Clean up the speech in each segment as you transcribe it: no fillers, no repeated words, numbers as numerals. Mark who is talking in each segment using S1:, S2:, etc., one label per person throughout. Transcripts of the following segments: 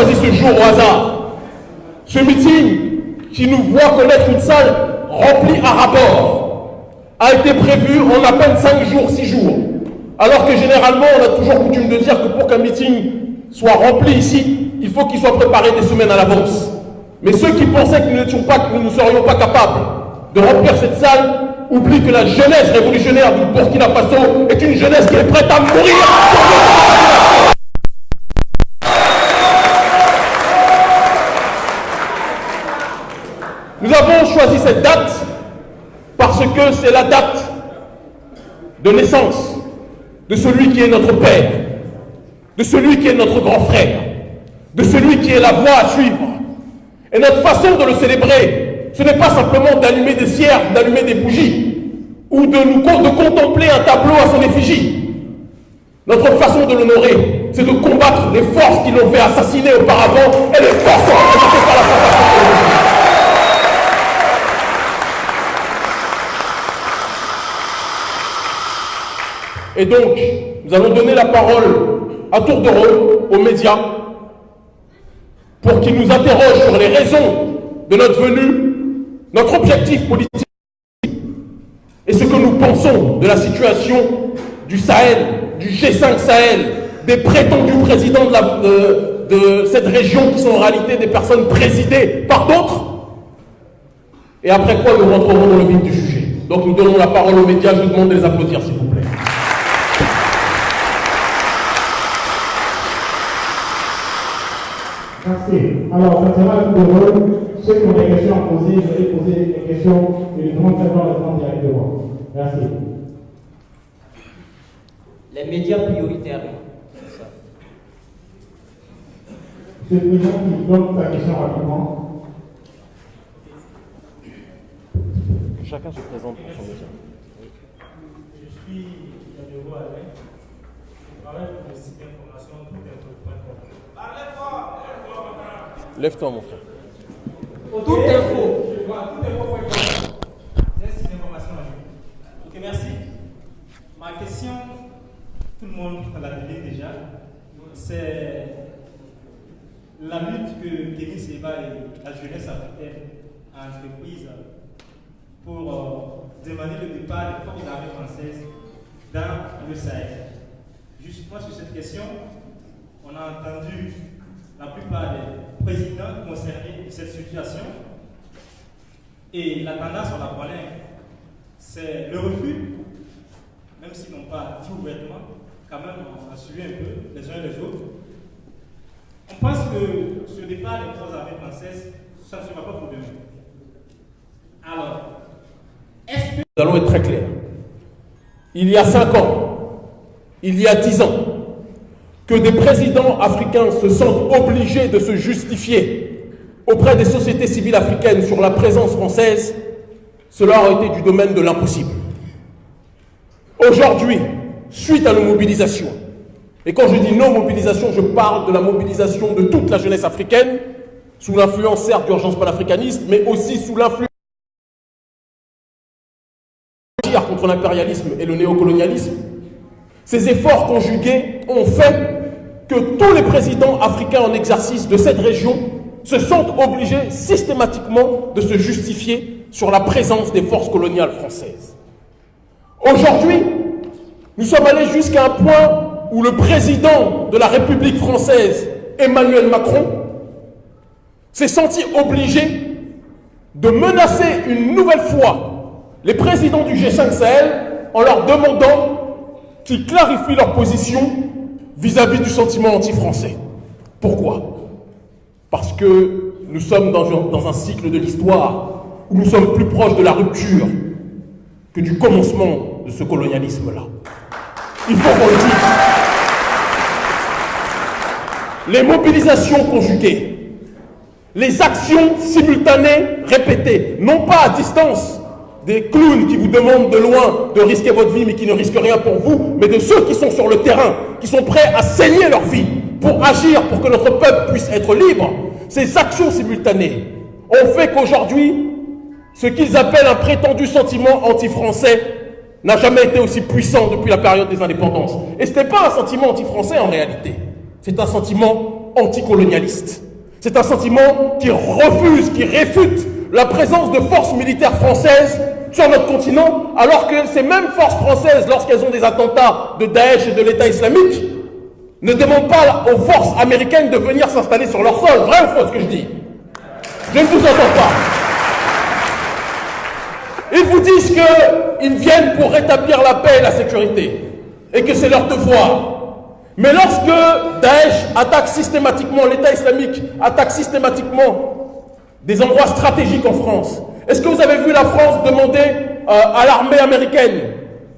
S1: choisi ce jour au hasard. Ce meeting qui nous voit connaître une salle remplie à rabord a été prévu en à peine 5 jours, 6 jours. Alors que généralement, on a toujours coutume de dire que pour qu'un meeting soit rempli ici, il faut qu'il soit préparé des semaines à l'avance. Mais ceux qui pensaient que nous ne serions pas capables de remplir cette salle oublient que la jeunesse révolutionnaire du Burkina Faso est une jeunesse qui est prête à mourir. Nous avons choisi cette date parce que c'est la date de naissance de celui qui est notre père, de celui qui est notre grand frère, de celui qui est la voie à suivre. Et notre façon de le célébrer, ce n'est pas simplement d'allumer des cierges, d'allumer des bougies, ou de contempler un tableau à son effigie. Notre façon de l'honorer, c'est de combattre les forces qui l'ont fait assassiner auparavant et les forces représentées par la France africaine. Et donc, nous allons donner la parole à tour de rôle aux médias pour qu'ils nous interrogent sur les raisons de notre venue, notre objectif politique et ce que nous pensons de la situation du Sahel, du G5 Sahel, des prétendus présidents de cette région qui sont en réalité des personnes présidées par d'autres. Et après quoi, nous rentrerons dans le vif du sujet. Donc nous donnons la parole aux médias. Je vous demande de les applaudir, s'il vous plaît.
S2: Merci. Alors, ça sera tout de rôle. Ceux qui ont des questions à poser, je vais poser des questions et les grands présidents répondent directement. Merci.
S3: Les médias prioritaires.
S2: Monsieur le Président, qui donne ta question rapidement.
S1: Chacun se présente pour son média.
S4: Je suis Yadero Alain. Je travaille pour le site d'information toutinfo.com. Parlez fort!
S1: Lève-toi, mon frère.
S3: Tout info.
S4: Je vois toutinfo.com. C'est un site d'information en ligne. Ok, merci. Ma question, tout le monde l'a donné déjà, c'est la lutte que Kémy Séba et la jeunesse africaine a entreprise pour demander le départ des forces armées françaises dans le Sahel. Justement sur cette question, on a entendu la plupart des présidents concernés de cette situation et la tendance, on la connaît, c'est le refus, même s'ils n'ont pas dit ouvertement, quand même on a suivi un peu les uns les autres. On pense que ce départ des forces armées françaises, ça ne sera pas pour demain. Alors, est-ce que...
S1: Nous allons être très clairs. Il y a 5 ans, il y a 10 ans, que des présidents africains se sentent obligés de se justifier auprès des sociétés civiles africaines sur la présence française, cela aurait été du domaine de l'impossible. Aujourd'hui, suite à nos mobilisations, et quand je dis nos mobilisations, je parle de la mobilisation de toute la jeunesse africaine, sous l'influence certes d'urgence panafricaniste, mais aussi sous l'influence contre l'impérialisme et le néocolonialisme. Ces efforts conjugués ont fait que tous les présidents africains en exercice de cette région se sentent obligés systématiquement de se justifier sur la présence des forces coloniales françaises. Aujourd'hui, nous sommes allés jusqu'à un point où le président de la République française, Emmanuel Macron, s'est senti obligé de menacer une nouvelle fois les présidents du G5 Sahel en leur demandant qu'ils clarifient leur position vis-à-vis du sentiment anti-français. Pourquoi? Parce que nous sommes dans un cycle de l'histoire où nous sommes plus proches de la rupture que du commencement de ce colonialisme-là. Il faut qu'on le dise. Les mobilisations conjuguées, les actions simultanées répétées, non pas à distance, des clowns qui vous demandent de loin de risquer votre vie mais qui ne risquent rien pour vous, mais de ceux qui sont sur le terrain, qui sont prêts à saigner leur vie pour agir, pour que notre peuple puisse être libre. Ces actions simultanées ont fait qu'aujourd'hui, ce qu'ils appellent un prétendu sentiment anti-français n'a jamais été aussi puissant depuis la période des indépendances. Et ce n'est pas un sentiment anti-français en réalité, c'est un sentiment anticolonialiste. C'est un sentiment qui refuse, qui réfute la présence de forces militaires françaises sur notre continent, alors que ces mêmes forces françaises, lorsqu'elles ont des attentats de Daesh et de l'État islamique, ne demandent pas aux forces américaines de venir s'installer sur leur sol. Vrai ou faux ce que je dis? Je ne vous entends pas. Ils vous disent qu'ils viennent pour rétablir la paix et la sécurité, et que c'est leur devoir. Mais lorsque Daesh attaque systématiquement, l'État islamique attaque systématiquement des endroits stratégiques en France, est-ce que vous avez vu la France demander à l'armée américaine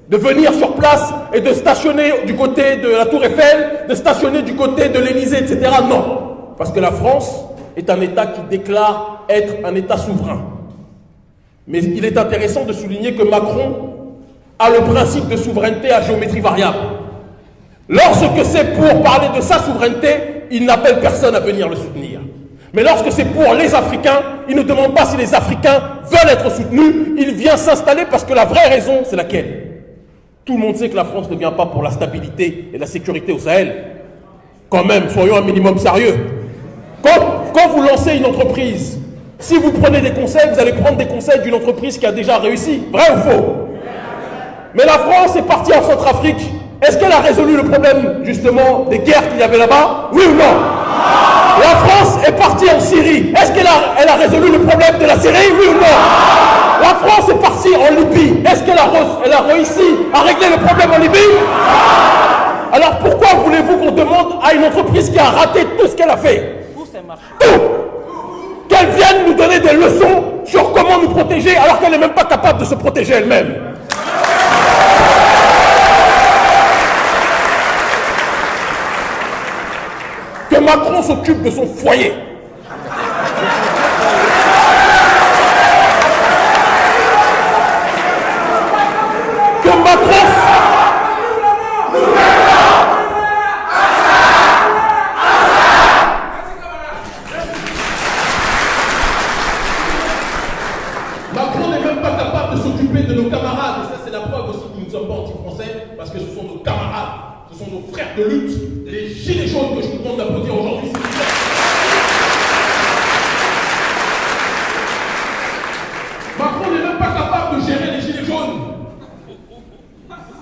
S1: de venir sur place et de stationner du côté de la Tour Eiffel, de stationner du côté de l'Élysée, etc. Non. Parce que la France est un État qui déclare être un État souverain. Mais il est intéressant de souligner que Macron a le principe de souveraineté à géométrie variable. Lorsque c'est pour parler de sa souveraineté, il n'appelle personne à venir le soutenir. Mais lorsque c'est pour les Africains, il ne demande pas si les Africains veulent être soutenus, il vient s'installer parce que la vraie raison, c'est laquelle? Tout le monde sait que la France ne vient pas pour la stabilité et la sécurité au Sahel. Quand même, soyons un minimum sérieux. Quand vous lancez une entreprise, si vous prenez des conseils, vous allez prendre des conseils d'une entreprise qui a déjà réussi. Vrai ou faux? Mais la France est partie en Centrafrique. Est-ce qu'elle a résolu le problème, justement, des guerres qu'il y avait là-bas? Oui ou non? La France est partie en Syrie. Est-ce qu'elle a résolu le problème de la Syrie? Oui ou non? La France est partie en Libye. Est-ce qu'elle a réussi à régler le problème en Libye? Alors pourquoi voulez-vous qu'on demande à une entreprise qui a raté tout ce qu'elle a fait? Tout! Qu'elle vienne nous donner des leçons sur comment nous protéger alors qu'elle n'est même pas capable de se protéger elle-même. Que Macron s'occupe de son foyer. Que Macron... Macron n'est même pas capable de s'occuper de nos camarades. Et ça, c'est la preuve aussi que nous ne sommes pas anti-français, parce que ce sont nos camarades, ce sont nos frères de lutte, les gilets jaunes que je vous demande d'applaudir aujourd'hui. Macron n'est même pas capable de gérer les gilets jaunes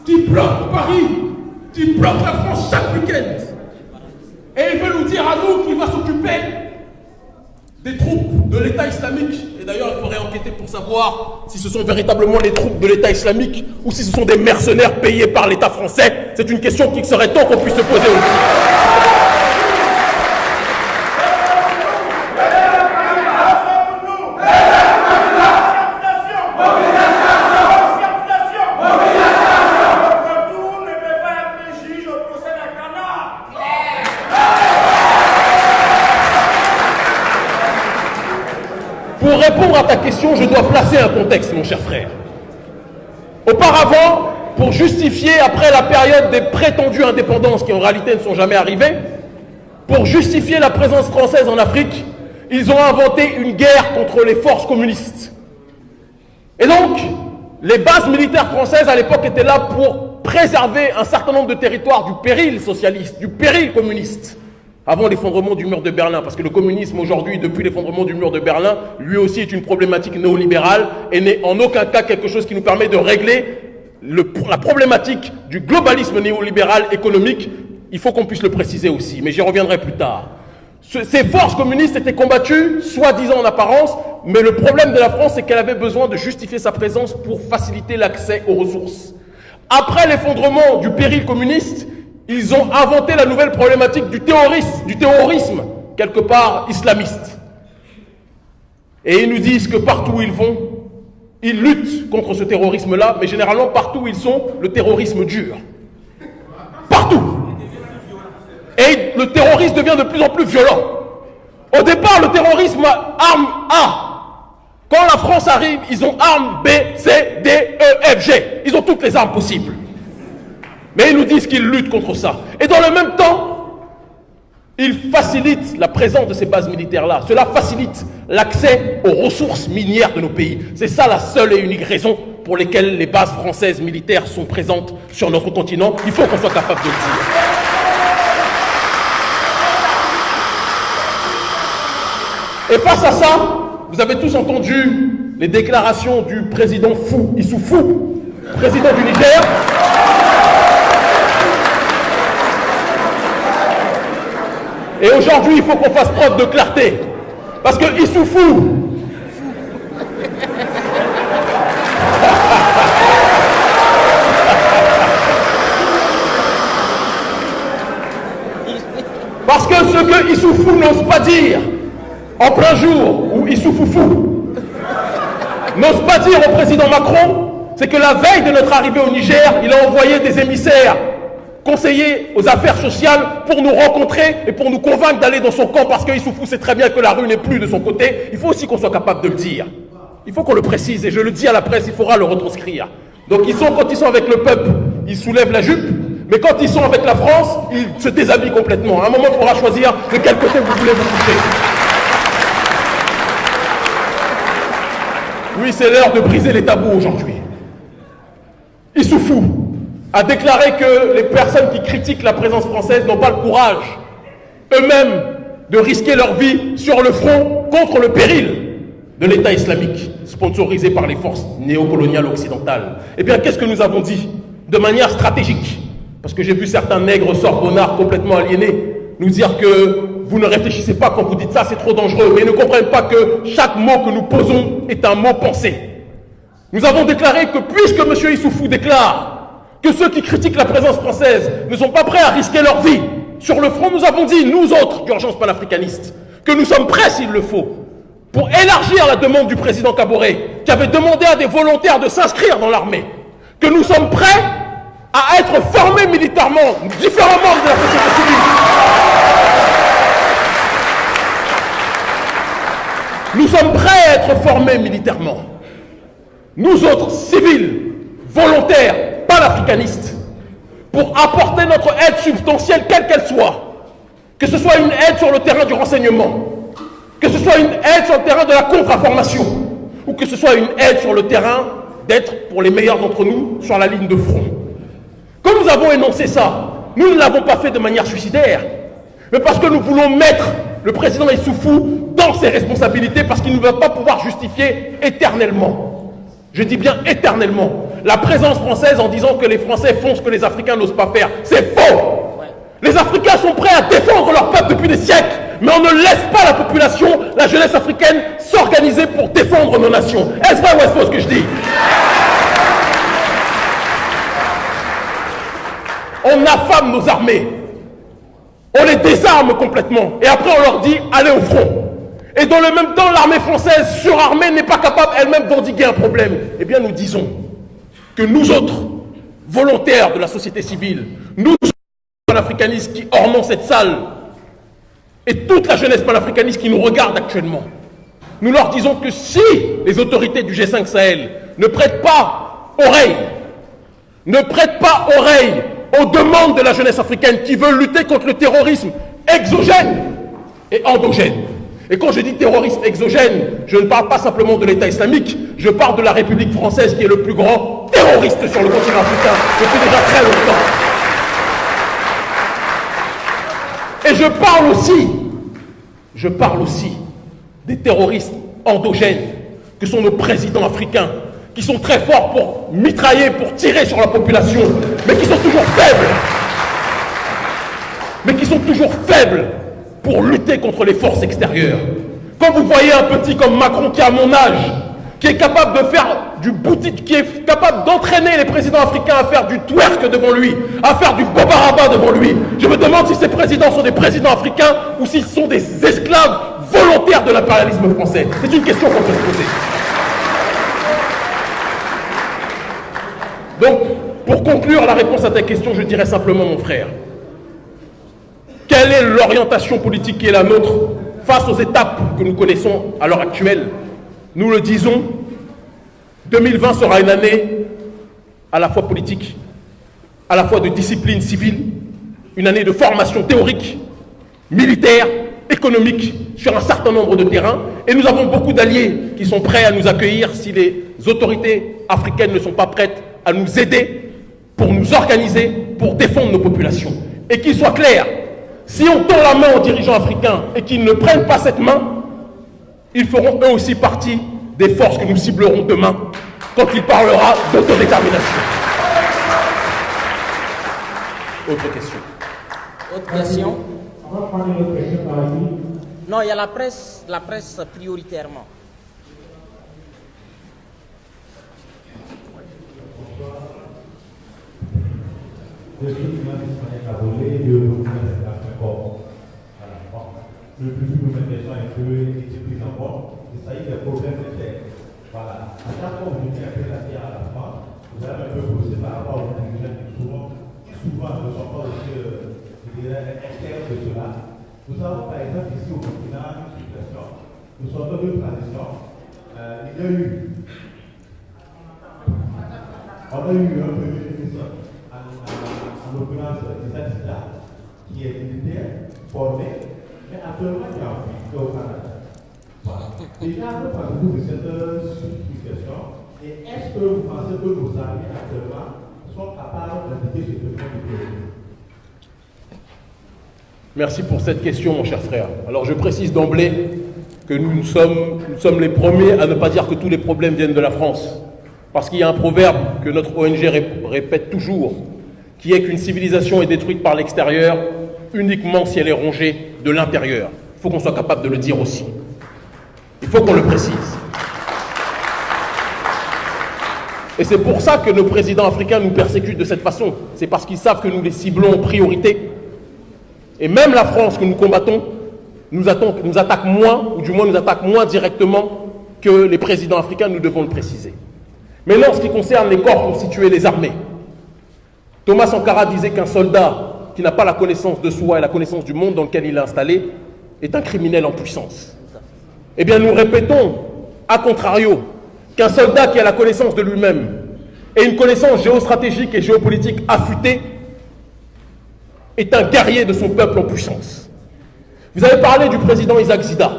S1: qui bloquent Paris, qui bloquent la France chaque week-end. Et il veut nous dire à nous qu'il va s'occuper des troupes de l'État islamique. Et d'ailleurs, il faudrait enquêter pour savoir si ce sont véritablement les troupes de l'État islamique ou si ce sont des mercenaires payés par l'État français. C'est une question qui serait temps qu'on puisse se poser aussi. Pour répondre à ta question, je dois placer un contexte, mon cher frère. Auparavant, pour justifier, après la période des prétendues indépendances qui en réalité ne sont jamais arrivées, pour justifier la présence française en Afrique, ils ont inventé une guerre contre les forces communistes. Et donc, les bases militaires françaises à l'époque étaient là pour préserver un certain nombre de territoires du péril socialiste, du péril communiste. Avant l'effondrement du mur de Berlin, parce que le communisme aujourd'hui, depuis l'effondrement du mur de Berlin, lui aussi est une problématique néolibérale et n'est en aucun cas quelque chose qui nous permet de régler la problématique du globalisme néolibéral économique. Il faut qu'on puisse le préciser aussi, mais j'y reviendrai plus tard. Ces forces communistes étaient combattues, soi-disant en apparence, mais le problème de la France, c'est qu'elle avait besoin de justifier sa présence pour faciliter l'accès aux ressources. Après l'effondrement du péril communiste, ils ont inventé la nouvelle problématique du terrorisme, quelque part islamiste. Et ils nous disent que partout où ils vont, ils luttent contre ce terrorisme-là, mais généralement partout où ils sont, le terrorisme dure. Partout. Et le terrorisme devient de plus en plus violent. Au départ, le terrorisme arme A. Quand la France arrive, ils ont armes B, C, D, E, F, G. Ils ont toutes les armes possibles. Mais ils nous disent qu'ils luttent contre ça. Et dans le même temps, ils facilitent la présence de ces bases militaires-là. Cela facilite l'accès aux ressources minières de nos pays. C'est ça la seule et unique raison pour laquelle les bases françaises militaires sont présentes sur notre continent. Il faut qu'on soit capable de le dire. Et face à ça, vous avez tous entendu les déclarations du président fou, Issoufou, président du Niger. Et aujourd'hui, il faut qu'on fasse preuve de clarté. Parce que Issoufou, parce que ce que Issoufou n'ose pas dire en plein jour, ou Issoufou n'ose pas dire au président Macron, c'est que la veille de notre arrivée au Niger, il a envoyé des émissaires conseillers aux affaires sociales pour nous rencontrer et pour nous convaincre d'aller dans son camp, parce que Issoufou sait très bien que la rue n'est plus de son côté. Il faut aussi qu'on soit capable de le dire. Il faut qu'on le précise, et je le dis à la presse, il faudra le retranscrire. Donc quand ils sont avec le peuple, ils soulèvent la jupe, mais quand ils sont avec la France, ils se déshabillent complètement. À un moment, il faudra choisir de quel côté vous voulez vous coucher. Oui, c'est l'heure de briser les tabous aujourd'hui. Issoufou a déclaré que les personnes qui critiquent la présence française n'ont pas le courage eux-mêmes de risquer leur vie sur le front contre le péril de l'État islamique, sponsorisé par les forces néocoloniales occidentales. Eh bien, qu'est-ce que nous avons dit de manière stratégique? Parce que j'ai vu certains nègres sorbonnards complètement aliénés nous dire que vous ne réfléchissez pas quand vous dites ça, c'est trop dangereux, mais ils ne comprennent pas que chaque mot que nous posons est un mot pensé. Nous avons déclaré que puisque M. Issoufou déclare que ceux qui critiquent la présence française ne sont pas prêts à risquer leur vie sur le front, nous avons dit, nous autres d'Urgence panafricaniste, que nous sommes prêts s'il le faut, pour élargir la demande du président Kaboré, qui avait demandé à des volontaires de s'inscrire dans l'armée, que nous sommes prêts à être formés militairement, différents membres de la société civile. Nous sommes prêts à être formés militairement. Nous autres, civils, volontaires, panafricanistes, pour apporter notre aide substantielle, quelle qu'elle soit, que ce soit une aide sur le terrain du renseignement, que ce soit une aide sur le terrain de la contre-information, ou que ce soit une aide sur le terrain d'être, pour les meilleurs d'entre nous, sur la ligne de front. Comme nous avons énoncé ça, nous ne l'avons pas fait de manière suicidaire, mais parce que nous voulons mettre le président Issoufou dans ses responsabilités, parce qu'il ne va pas pouvoir justifier éternellement, je dis bien éternellement, la présence française en disant que les Français font ce que les Africains n'osent pas faire. C'est faux! Les Africains sont prêts à défendre leur peuple depuis des siècles, mais on ne laisse pas la population, la jeunesse africaine, s'organiser pour défendre nos nations. Est-ce vrai ou est-ce faux ce que je dis? On affame nos armées, on les désarme complètement, et après on leur dit allez au front. Et dans le même temps, l'armée française surarmée n'est pas capable elle-même d'endiguer un problème. Eh bien, nous disons que nous autres, volontaires de la société civile, nous panafricanistes qui ornons cette salle, et toute la jeunesse panafricaniste qui nous regarde actuellement, nous leur disons que si les autorités du G5 Sahel ne prêtent pas oreille aux demandes de la jeunesse africaine qui veut lutter contre le terrorisme exogène et endogène. Et quand je dis terrorisme exogène, je ne parle pas simplement de l'État islamique, je parle de la République française qui est le plus grand terroriste sur le continent africain depuis déjà très longtemps. Et je parle aussi des terroristes endogènes que sont nos présidents africains, qui sont très forts pour mitrailler, pour tirer sur la population, mais qui sont toujours faibles pour lutter contre les forces extérieures. Quand vous voyez un petit comme Macron qui a mon âge, qui est capable de faire du boutique, qui est capable d'entraîner les présidents africains à faire du twerk devant lui, à faire du bobaraba devant lui, je me demande si ces présidents sont des présidents africains ou s'ils sont des esclaves volontaires de l'impérialisme français. C'est une question qu'on peut se poser. Donc, pour conclure la réponse à ta question, je dirais simplement, mon frère, quelle est l'orientation politique qui est la nôtre face aux étapes que nous connaissons à l'heure actuelle? Nous le disons, 2020 sera une année à la fois politique, à la fois de discipline civile, une année de formation théorique, militaire, économique, sur un certain nombre de terrains. Et nous avons beaucoup d'alliés qui sont prêts à nous accueillir si les autorités africaines ne sont pas prêtes à nous aider pour nous organiser, pour défendre nos populations. Et qu'il soit clair, si on tend la main aux dirigeants africains et qu'ils ne prennent pas cette main, ils feront eux aussi partie des forces que nous ciblerons demain quand il parlera d'autodétermination. Autre question.
S3: Autre question?
S2: On va prendre une autre question par ici.
S3: Non, il y a la presse prioritairement.
S5: Je suis Ismaël Kabolé de l'Afrique. Le plus de mes questions est que était pris en compte. Il s'agit des problèmes de terre. Voilà. À chaque fois que vous venez la terre à la France, vous avez un peu posé par rapport aux indigènes qui souvent ne sont pas aussi externes de cela. Nous avons par exemple ici au continent une situation. Nous sommes dans une transition. Il y a eu. On a eu un premier ministre en l'occurrence Isaac Zida, qui est militaire, formé, mais actuellement il est en vie au Canada. Voilà. Déjà, que pensez-vous de cette situation? Et est-ce que vous pensez que nos armées actuellement sont capables d'appliquer ce phénomène de terrorisme?
S1: Merci pour cette question, mon cher frère. Alors je précise d'emblée que nous sommes les premiers à ne pas dire que tous les problèmes viennent de la France. Parce qu'il y a un proverbe que notre ONG répète toujours, qui est qu'une civilisation est détruite par l'extérieur uniquement si elle est rongée de l'intérieur. Il faut qu'on soit capable de le dire aussi. Il faut qu'on le précise. Et c'est pour ça que nos présidents africains nous persécutent de cette façon. C'est parce qu'ils savent que nous les ciblons en priorité. Et même la France que nous combattons nous attaque moins, ou du moins nous attaque moins directement que les présidents africains, nous devons le préciser. Maintenant, en ce qui concerne les corps constitués, les armées, Thomas Sankara disait qu'un soldat qui n'a pas la connaissance de soi et la connaissance du monde dans lequel il est installé est un criminel en puissance. Eh bien, nous répétons, à contrario, qu'un soldat qui a la connaissance de lui-même et une connaissance géostratégique et géopolitique affûtée est un guerrier de son peuple en puissance. Vous avez parlé du président Isaac Zida.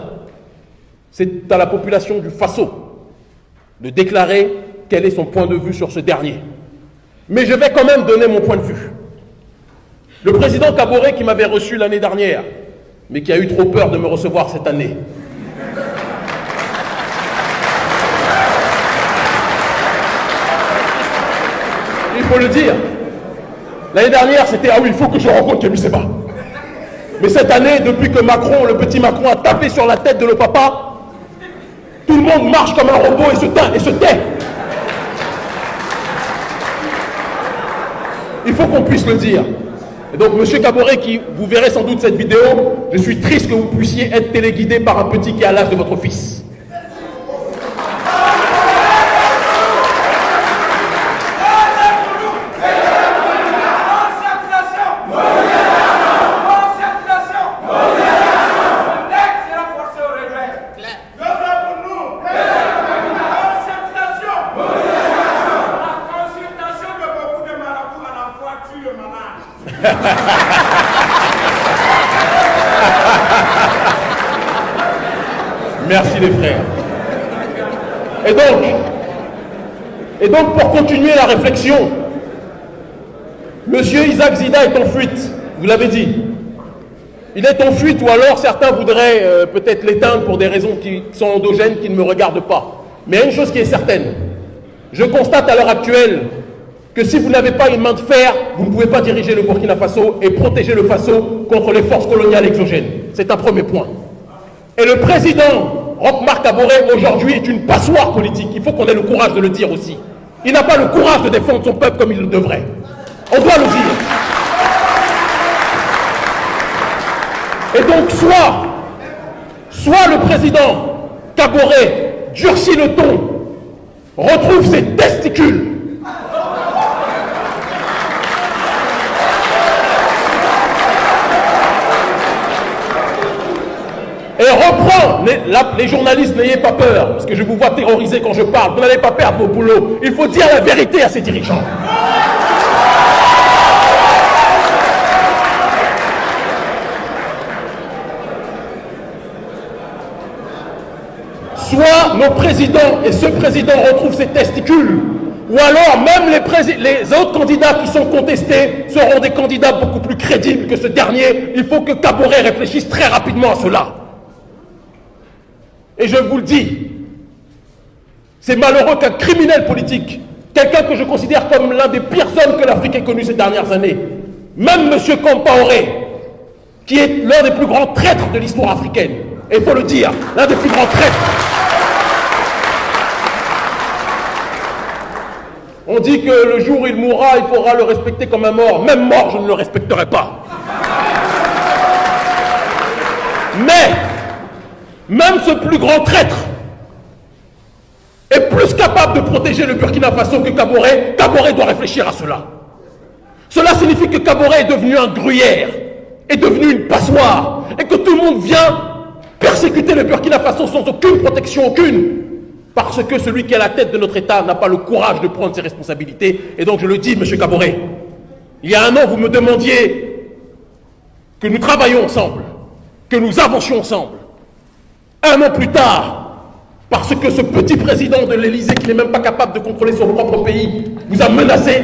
S1: C'est à la population du Faso de déclarer quel est son point de vue sur ce dernier. Mais je vais quand même donner mon point de vue. Le président Kaboré, qui m'avait reçu l'année dernière, mais qui a eu trop peur de me recevoir cette année, il faut le dire, l'année dernière c'était « Ah oui, il faut que je rencontre Kémy Séba ». Mais cette année, depuis que Macron, le petit Macron, a tapé sur la tête de le papa, tout le monde marche comme un robot et se tait. Il faut qu'on puisse le dire. Et donc, monsieur Kaboré, qui vous verrez sans doute cette vidéo, je suis triste que vous puissiez être téléguidé par un petit qui est à l'âge de votre fils. Merci les frères. Et donc pour continuer la réflexion, monsieur Isaac Zida est en fuite, vous l'avez dit. Il est en fuite, ou alors certains voudraient peut-être l'éteindre pour des raisons qui sont endogènes, qui ne me regardent pas. Mais il y a une chose qui est certaine. Je constate à l'heure actuelle que si vous n'avez pas une main de fer, vous ne pouvez pas diriger le Burkina Faso et protéger le Faso contre les forces coloniales exogènes. C'est un premier point. Et le président Roch-Marc Kaboré aujourd'hui est une passoire politique. Il faut qu'on ait le courage de le dire aussi. Il n'a pas le courage de défendre son peuple comme il le devrait. On doit le dire. Et donc soit le président Kaboré durcit le ton, retrouve ses testicules, et reprend, les journalistes, n'ayez pas peur, parce que je vous vois terroriser quand je parle, vous n'allez pas perdre vos boulots. Il faut dire la vérité à ces dirigeants. Soit nos présidents et ce président retrouvent ses testicules, ou alors même les autres candidats qui sont contestés seront des candidats beaucoup plus crédibles que ce dernier. Il faut que Kaboré réfléchisse très rapidement à cela. Et je vous le dis, c'est malheureux qu'un criminel politique, quelqu'un que je considère comme l'un des pires hommes que l'Afrique ait connu ces dernières années, même M. Compaoré, qui est l'un des plus grands traîtres de l'histoire africaine, et il faut le dire, l'un des plus grands traîtres. On dit que le jour où il mourra, il faudra le respecter comme un mort. Même mort, je ne le respecterai pas. Mais, même ce plus grand traître est plus capable de protéger le Burkina Faso que Kaboré. Kaboré doit réfléchir à cela. Cela signifie que Kaboré est devenu un gruyère, est devenu une passoire, et que tout le monde vient persécuter le Burkina Faso sans aucune protection, aucune. Parce que celui qui est à la tête de notre État n'a pas le courage de prendre ses responsabilités. Et donc je le dis, M. Kaboré, il y a un an, vous me demandiez que nous travaillions ensemble, que nous avancions ensemble. Un an plus tard, parce que ce petit président de l'Élysée, qui n'est même pas capable de contrôler son propre pays, vous a menacé,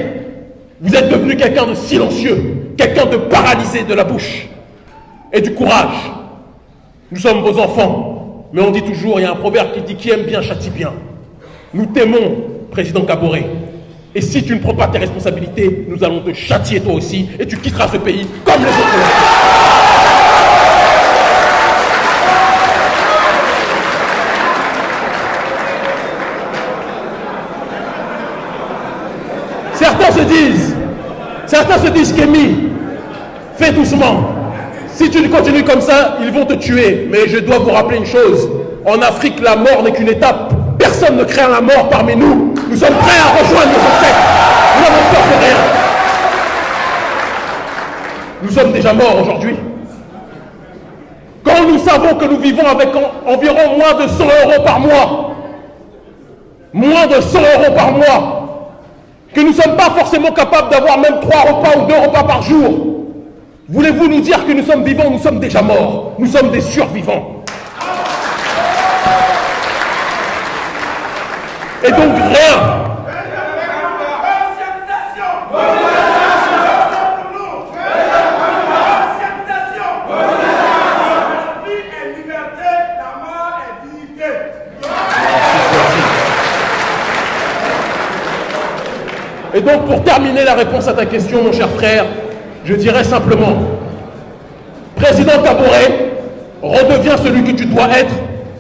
S1: vous êtes devenu quelqu'un de silencieux, quelqu'un de paralysé de la bouche et du courage. Nous sommes vos enfants. Mais on dit toujours, il y a un proverbe qui dit « Qui aime bien, châtie bien ». Nous t'aimons, président Kaboré. Et si tu ne prends pas tes responsabilités, nous allons te châtier toi aussi, et tu quitteras ce pays comme les autres. Certains se disent Kémy, fais doucement. Si tu continues comme ça, ils vont te tuer. Mais je dois vous rappeler une chose. En Afrique, la mort n'est qu'une étape. Personne ne craint la mort parmi nous. Nous sommes prêts à rejoindre nos ancêtres. Nous n'avons peur de rien. Nous sommes déjà morts aujourd'hui. Quand nous savons que nous vivons avec environ moins de 100 € par mois, moins de 100 € par mois, que nous ne sommes pas forcément capables d'avoir même 3 repas ou 2 repas par jour, voulez-vous nous dire que nous sommes vivants? Nous sommes déjà morts. Nous sommes des survivants. Et donc rien. Et donc pour terminer la réponse à ta question, mon cher frère, je dirais simplement, président Kaboré, redeviens celui que tu dois être,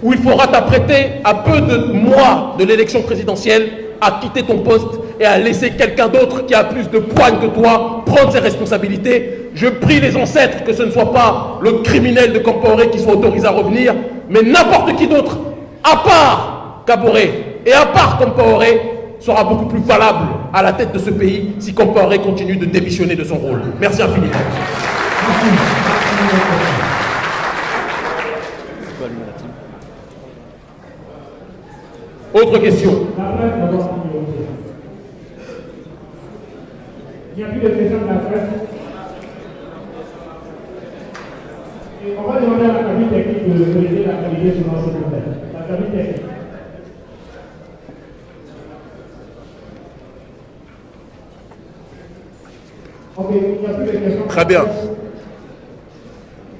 S1: où il faudra t'apprêter à peu de mois de l'élection présidentielle à quitter ton poste et à laisser quelqu'un d'autre qui a plus de poigne que toi prendre ses responsabilités. Je prie les ancêtres que ce ne soit pas le criminel de Compaoré qui soit autorisé à revenir, mais n'importe qui d'autre, à part Kaboré et à part Compaoré, sera beaucoup plus valable à la tête de ce pays si Compaoré continue de démissionner de son rôle. Merci infiniment. Autre question.
S2: Il n'y a plus de questions de la presse. Et on va demander à la cabine technique de vérifier la qualité sur notre secrétaire. La cabine technique. Ok, il n'y a plus de questions.
S1: Très bien.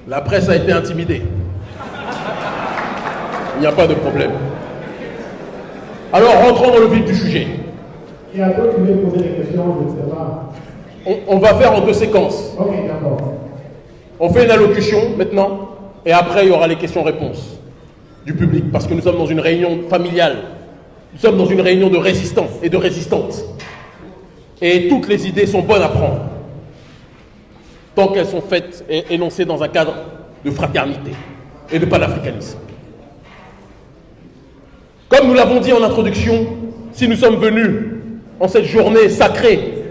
S1: La presse a été intimidée. Il n'y a pas de problème. Alors, rentrons dans le vif du sujet.
S2: Il y a d'autres qui veulent poser des questions, je ne sais pas.
S1: On va faire en 2 séquences.
S2: Ok, d'accord.
S1: On fait une allocution maintenant, et après il y aura les questions-réponses du public, parce que nous sommes dans une réunion familiale. Nous sommes dans une réunion de résistants et de résistantes. Et toutes les idées sont bonnes à prendre, tant qu'elles sont faites et énoncées dans un cadre de fraternité et de panafricanisme. Comme nous l'avons dit en introduction, si nous sommes venus en cette journée sacrée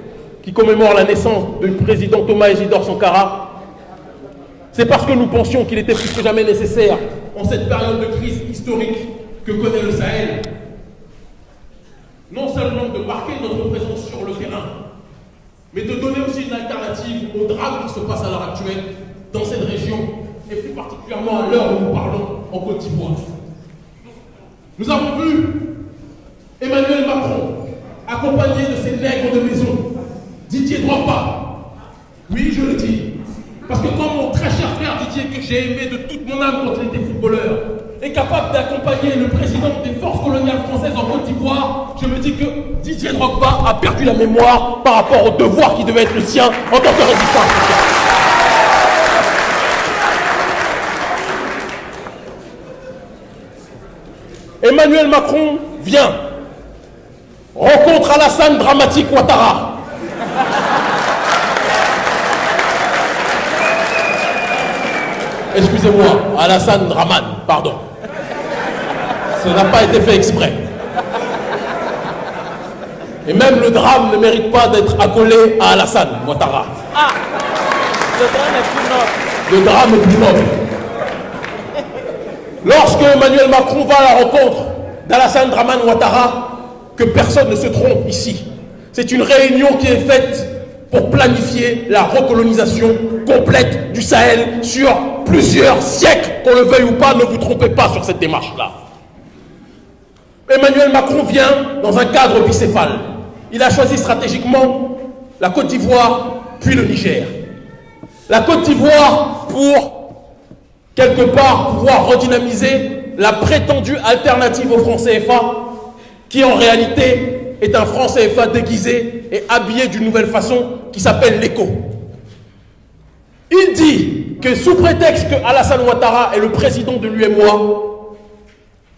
S1: qui commémore la naissance du président Thomas Isidore Sankara, c'est parce que nous pensions qu'il était plus que jamais nécessaire, en cette période de crise historique que connaît le Sahel, non seulement de marquer notre présence sur le terrain, mais de donner aussi une alternative au drame qui se passe à l'heure actuelle dans cette région, et plus particulièrement à l'heure où nous parlons en Côte d'Ivoire. Nous avons vu Emmanuel Macron accompagné de ses nègres de maison, Didier Drogba. Oui, je le dis. Parce que comme mon très cher frère Didier, que j'ai aimé de toute mon âme quand il était footballeur, est capable d'accompagner le président des forces coloniales françaises en Côte d'Ivoire, je me dis que Didier Drogba a perdu la mémoire par rapport au devoir qui devait être le sien en tant que résistant africain. Emmanuel Macron vient, rencontre Alassane Dramatique Ouattara. Excusez-moi, Alassane Draman, pardon. Ça n'a pas été fait exprès. Et même le drame ne mérite pas d'être accolé à Alassane Ouattara.
S3: Ah, le drame est plus noble.
S1: Le drame est plus noble. Lorsque Emmanuel Macron va à la rencontre d'Alassane Draman Ouattara, que personne ne se trompe ici. C'est une réunion qui est faite pour planifier la recolonisation complète du Sahel sur plusieurs siècles, qu'on le veuille ou pas, ne vous trompez pas sur cette démarche-là. Emmanuel Macron vient dans un cadre bicéphale. Il a choisi stratégiquement la Côte d'Ivoire, puis le Niger. La Côte d'Ivoire pour, quelque part, pouvoir redynamiser la prétendue alternative au franc CFA, qui en réalité est un franc CFA déguisé et habillé d'une nouvelle façon qui s'appelle l'éco. Il dit que sous prétexte que Alassane Ouattara est le président de l'UEMOA,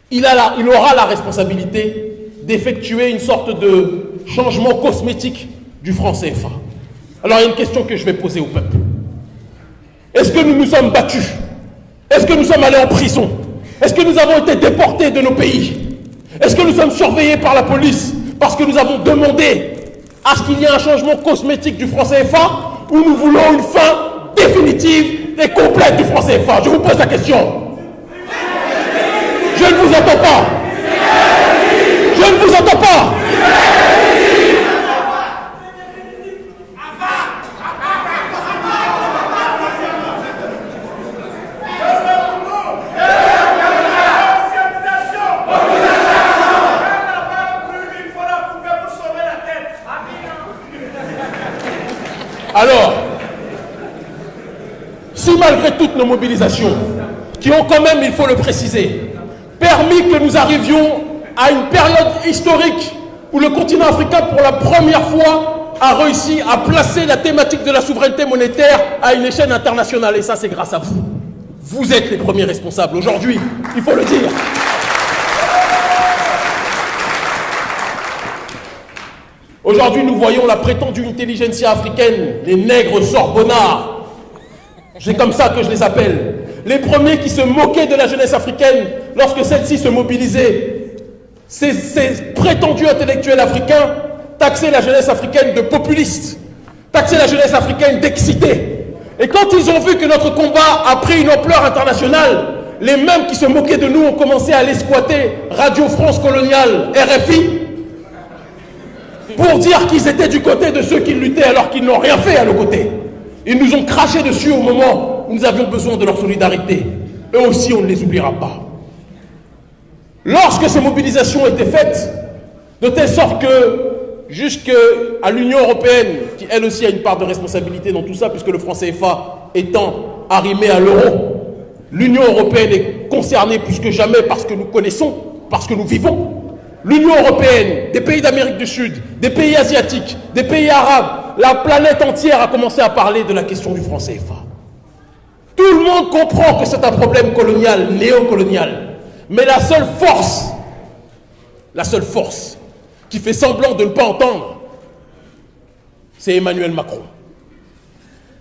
S1: il aura la responsabilité d'effectuer une sorte de changement cosmétique du franc CFA. Alors il y a une question que je vais poser au peuple. Est-ce que nous nous sommes battus? Est-ce que nous sommes allés en prison? Est-ce que nous avons été déportés de nos pays? Est-ce que nous sommes surveillés par la police parce que nous avons demandé à ce qu'il y ait un changement cosmétique du franc CFA, ou nous voulons une fin définitive et complète du franc CFA? Je vous pose la question. Je ne vous entends pas. Je ne vous entends pas. Alors, si malgré toutes nos mobilisations, qui ont quand même, il faut le préciser, permis que nous arrivions à une période historique où le continent africain, pour la première fois, a réussi à placer la thématique de la souveraineté monétaire à une échelle internationale. Et ça, c'est grâce à vous. Vous êtes les premiers responsables aujourd'hui, il faut le dire. Aujourd'hui, nous voyons la prétendue intelligentsia africaine, les nègres sorbonnards. C'est comme ça que je les appelle. Les premiers qui se moquaient de la jeunesse africaine lorsque celle-ci se mobilisait. Ces prétendus intellectuels africains taxaient la jeunesse africaine de populiste, taxaient la jeunesse africaine d'excité. Et quand ils ont vu que notre combat a pris une ampleur internationale, les mêmes qui se moquaient de nous ont commencé à aller squatter Radio France Coloniale, RFI, pour dire qu'ils étaient du côté de ceux qui luttaient alors qu'ils n'ont rien fait à nos côtés. Ils nous ont craché dessus au moment où nous avions besoin de leur solidarité. Eux aussi, on ne les oubliera pas. Lorsque ces mobilisations étaient faites, de telle sorte que jusqu'à l'Union européenne, qui elle aussi a une part de responsabilité dans tout ça, puisque le franc CFA étant arrimé à l'euro, l'Union européenne est concernée plus que jamais parce que nous connaissons, parce que nous vivons. L'Union européenne, des pays d'Amérique du Sud, des pays asiatiques, des pays arabes, la planète entière a commencé à parler de la question du franc CFA. Tout le monde comprend que c'est un problème colonial, néocolonial. Mais la seule force qui fait semblant de ne pas entendre, c'est Emmanuel Macron.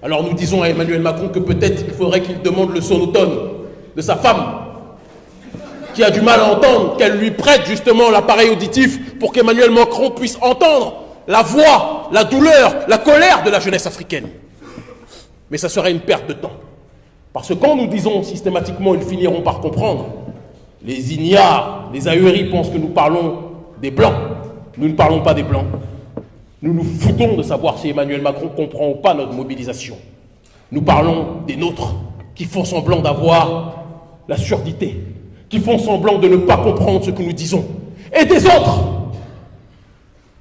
S1: Alors nous disons à Emmanuel Macron que peut-être il faudrait qu'il demande le sonotone de sa femme, qui a du mal à entendre, qu'elle lui prête justement l'appareil auditif pour qu'Emmanuel Macron puisse entendre la voix, la douleur, la colère de la jeunesse africaine. Mais ça serait une perte de temps. Parce que quand nous disons systématiquement, ils finiront par comprendre, les ignares, les ahuris pensent que nous parlons des Blancs. Nous ne parlons pas des Blancs. Nous nous foutons de savoir si Emmanuel Macron comprend ou pas notre mobilisation. Nous parlons des nôtres, qui font semblant d'avoir la surdité, qui font semblant de ne pas comprendre ce que nous disons, et des autres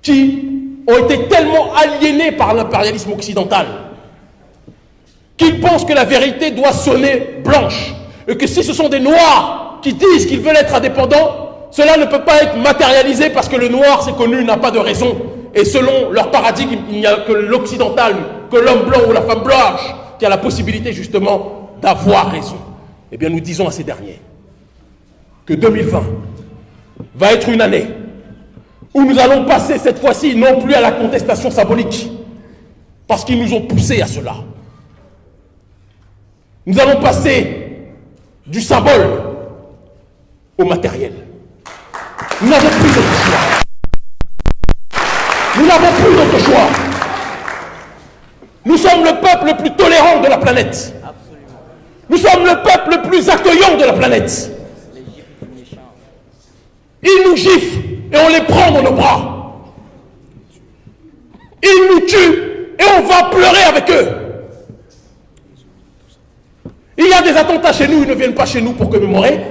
S1: qui ont été tellement aliénés par l'impérialisme occidental qu'ils pensent que la vérité doit sonner blanche, et que si ce sont des Noirs qui disent qu'ils veulent être indépendants, cela ne peut pas être matérialisé parce que le noir, c'est connu, n'a pas de raison. Et selon leur paradigme, il n'y a que l'occidental, que l'homme blanc ou la femme blanche qui a la possibilité justement d'avoir raison. Eh bien, nous disons à ces derniers que 2020 va être une année où nous allons passer cette fois-ci non plus à la contestation symbolique, parce qu'ils nous ont poussés à cela. Nous allons passer du symbole au matériel. Nous n'avons plus d'autre choix. Nous n'avons plus d'autre choix. Nous sommes le peuple le plus tolérant de la planète. Nous sommes le peuple le plus accueillant de la planète. Ils nous giflent et on les prend dans nos bras. Ils nous tuent et on va pleurer avec eux. Il y a des attentats chez nous, ils ne viennent pas chez nous pour commémorer.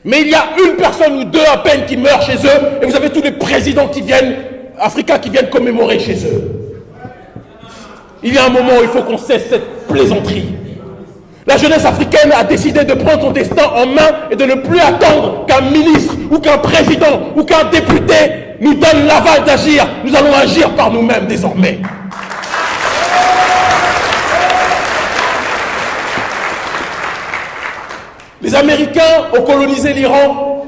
S1: Mais il y a une personne ou deux à peine qui meurent chez eux et vous avez tous les présidents qui viennent, africains qui viennent commémorer chez eux. Il y a un moment où il faut qu'on cesse cette plaisanterie. La jeunesse africaine a décidé de prendre son destin en main et de ne plus attendre qu'un ministre ou qu'un président ou qu'un député nous donne l'aval d'agir. Nous allons agir par nous-mêmes désormais. Les Américains ont colonisé l'Iran,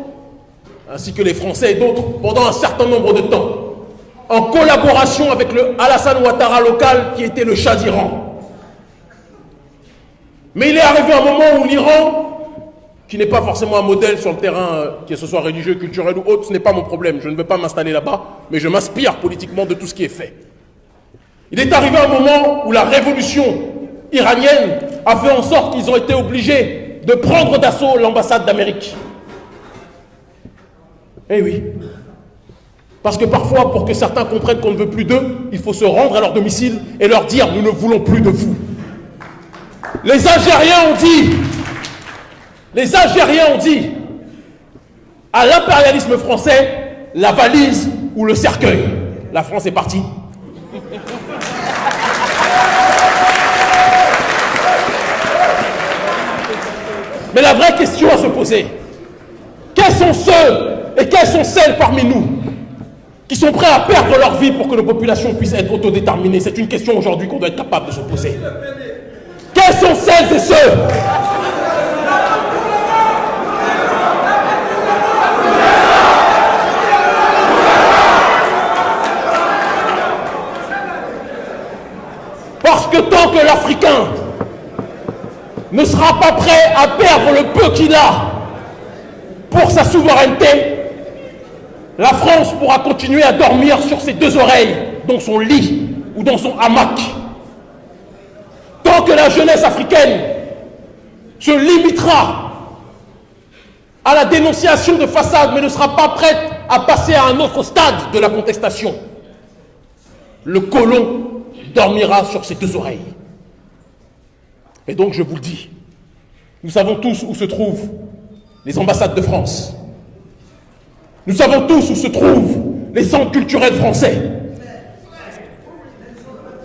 S1: ainsi que les Français et d'autres, pendant un certain nombre de temps, en collaboration avec le Alassane Ouattara local qui était le Shah d'Iran. Mais il est arrivé un moment où l'Iran, qui n'est pas forcément un modèle sur le terrain, que ce soit religieux, culturel ou autre, ce n'est pas mon problème, je ne veux pas m'installer là-bas, mais je m'inspire politiquement de tout ce qui est fait. Il est arrivé un moment où la révolution iranienne a fait en sorte qu'ils ont été obligés de prendre d'assaut l'ambassade d'Amérique. Eh oui. Parce que parfois, pour que certains comprennent qu'on ne veut plus d'eux, il faut se rendre à leur domicile et leur dire « nous ne voulons plus de vous ». Les Algériens ont dit à l'impérialisme français la valise ou le cercueil. La France est partie. Mais la vraie question à se poser, quels sont ceux et quelles sont celles parmi nous qui sont prêts à perdre leur vie pour que nos populations puissent être autodéterminées? C'est une question aujourd'hui qu'on doit être capable de se poser. Quels sont celles et ceux parce que tant que l'Africain ne sera pas prêt à perdre le peu qu'il a pour sa souveraineté, la France pourra continuer à dormir sur ses deux oreilles, dans son lit ou dans son hamac. Tant que la jeunesse africaine se limitera à la dénonciation de façade, mais ne sera pas prête à passer à un autre stade de la contestation, le colon dormira sur ses deux oreilles. Et donc je vous le dis, nous savons tous où se trouvent les ambassades de France. Nous savons tous où se trouvent les centres culturels français.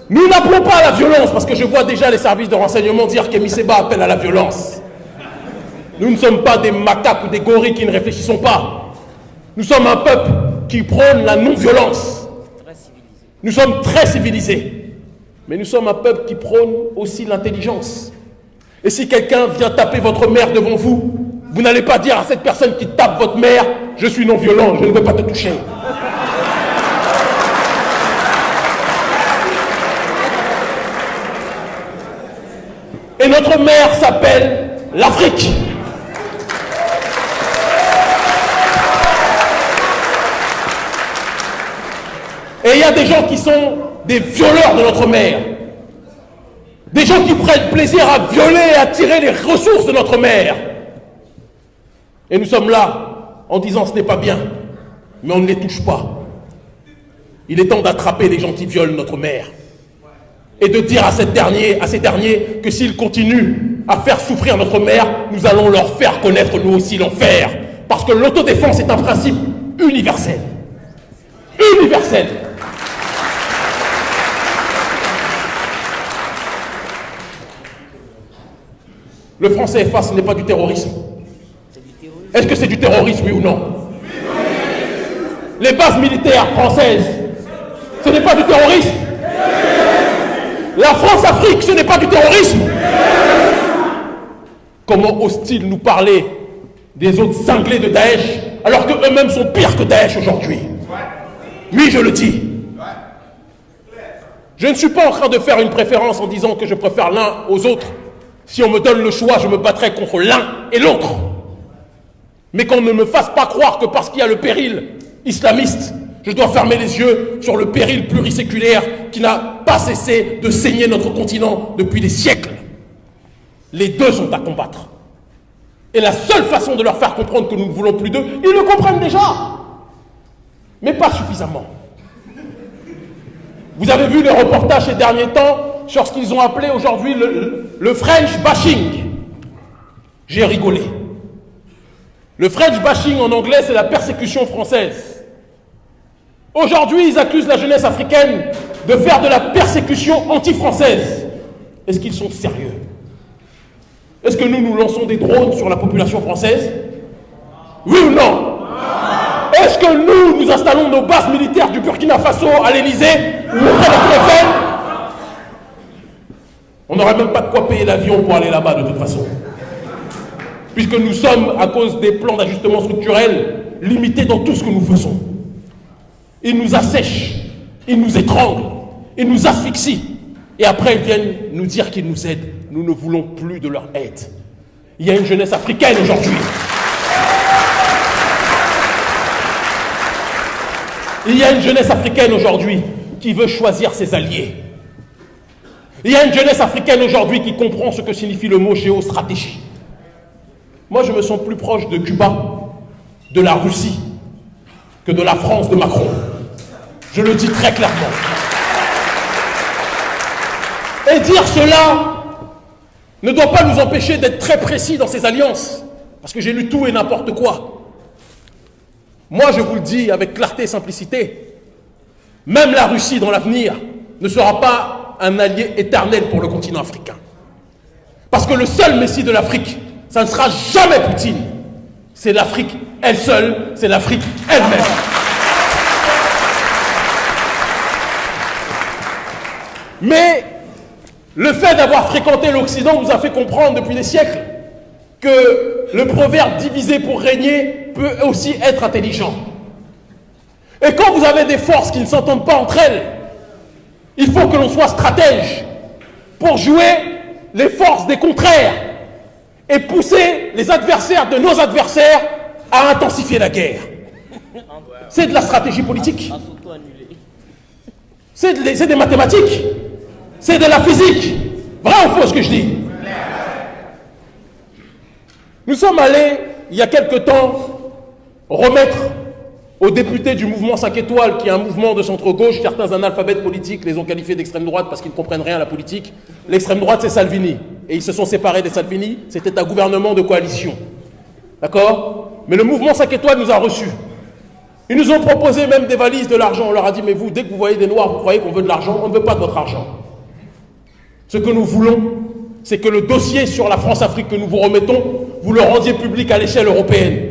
S1: Nous n'appelons pas à la violence, parce que je vois déjà les services de renseignement dire qu'Kémy Séba appelle à la violence. Nous ne sommes pas des macaques ou des gorilles qui ne réfléchissons pas. Nous sommes un peuple qui prône la non-violence. Nous sommes très civilisés. Mais nous sommes un peuple qui prône aussi l'intelligence. Et si quelqu'un vient taper votre mère devant vous, vous n'allez pas dire à cette personne qui tape votre mère « Je suis non-violent, je ne veux pas te toucher ». Et notre mère s'appelle l'Afrique. Et il y a des gens qui sont des violeurs de notre mer. Des gens qui prennent plaisir à violer et à tirer les ressources de notre mer. Et nous sommes là en disant ce n'est pas bien, mais on ne les touche pas. Il est temps d'attraper les gens qui violent notre mer. Et de dire à ces derniers que s'ils continuent à faire souffrir notre mer, nous allons leur faire connaître nous aussi l'enfer. Parce que l'autodéfense est un principe universel. Universel. Le franc CFA, ce n'est pas du terrorisme. Est-ce que c'est du terrorisme, oui ou non? Les bases militaires françaises, ce n'est pas du terrorisme. La France-Afrique, ce n'est pas du terrorisme. Comment osent-ils nous parler des autres cinglés de Daesh, alors qu'eux-mêmes sont pires que Daesh aujourd'hui? Oui, je le dis. Je ne suis pas en train de faire une préférence en disant que je préfère l'un aux autres. Si on me donne le choix, je me battrai contre l'un et l'autre. Mais qu'on ne me fasse pas croire que parce qu'il y a le péril islamiste, je dois fermer les yeux sur le péril pluriséculaire qui n'a pas cessé de saigner notre continent depuis des siècles. Les deux sont à combattre. Et la seule façon de leur faire comprendre que nous ne voulons plus d'eux, ils le comprennent déjà, mais pas suffisamment. Vous avez vu les reportages ces derniers temps sur ce qu'ils ont appelé aujourd'hui le French bashing. J'ai rigolé. Le French bashing en anglais, c'est la persécution française. Aujourd'hui, ils accusent la jeunesse africaine de faire de la persécution anti-française. Est-ce qu'ils sont sérieux? Est-ce que nous lançons des drones sur la population française? Oui ou non? Est-ce que nous installons nos bases militaires du Burkina Faso à l'Élysée ou auprès de la Eiffel? On n'aurait même pas de quoi payer l'avion pour aller là-bas de toute façon. Puisque nous sommes, à cause des plans d'ajustement structurel, limités dans tout ce que nous faisons. Ils nous assèchent, ils nous étranglent, ils nous asphyxient. Et après, ils viennent nous dire qu'ils nous aident. Nous ne voulons plus de leur aide. Il y a une jeunesse africaine aujourd'hui. Il y a une jeunesse africaine aujourd'hui qui veut choisir ses alliés. Il y a une jeunesse africaine aujourd'hui qui comprend ce que signifie le mot géostratégie. Moi, je me sens plus proche de Cuba, de la Russie, que de la France de Macron. Je le dis très clairement. Et dire cela ne doit pas nous empêcher d'être très précis dans ces alliances, parce que j'ai lu tout et n'importe quoi. Moi, je vous le dis avec clarté et simplicité, même la Russie dans l'avenir ne sera pas un allié éternel pour le continent africain. Parce que le seul messie de l'Afrique, ça ne sera jamais Poutine. C'est l'Afrique elle seule, c'est l'Afrique elle-même. Mais le fait d'avoir fréquenté l'Occident nous a fait comprendre depuis des siècles que le proverbe « diviser pour régner » peut aussi être intelligent. Et quand vous avez des forces qui ne s'entendent pas entre elles, il faut que l'on soit stratège pour jouer les forces des contraires et pousser les adversaires de nos adversaires à intensifier la guerre. C'est de la stratégie politique. C'est des mathématiques. C'est de la physique. Vrai ou faux ce que je dis? Nous sommes allés, il y a quelque temps, remettre aux députés du mouvement 5 étoiles, qui est un mouvement de centre-gauche, certains analphabètes politiques les ont qualifiés d'extrême droite parce qu'ils ne comprennent rien à la politique. L'extrême droite, c'est Salvini. Et ils se sont séparés de Salvini, c'était un gouvernement de coalition. D'accord? Mais le mouvement 5 étoiles nous a reçus. Ils nous ont proposé même des valises, de l'argent. On leur a dit, mais vous, dès que vous voyez des noirs, vous croyez qu'on veut de l'argent? On ne veut pas de votre argent. Ce que nous voulons, c'est que le dossier sur la France-Afrique que nous vous remettons, vous le rendiez public à l'échelle européenne.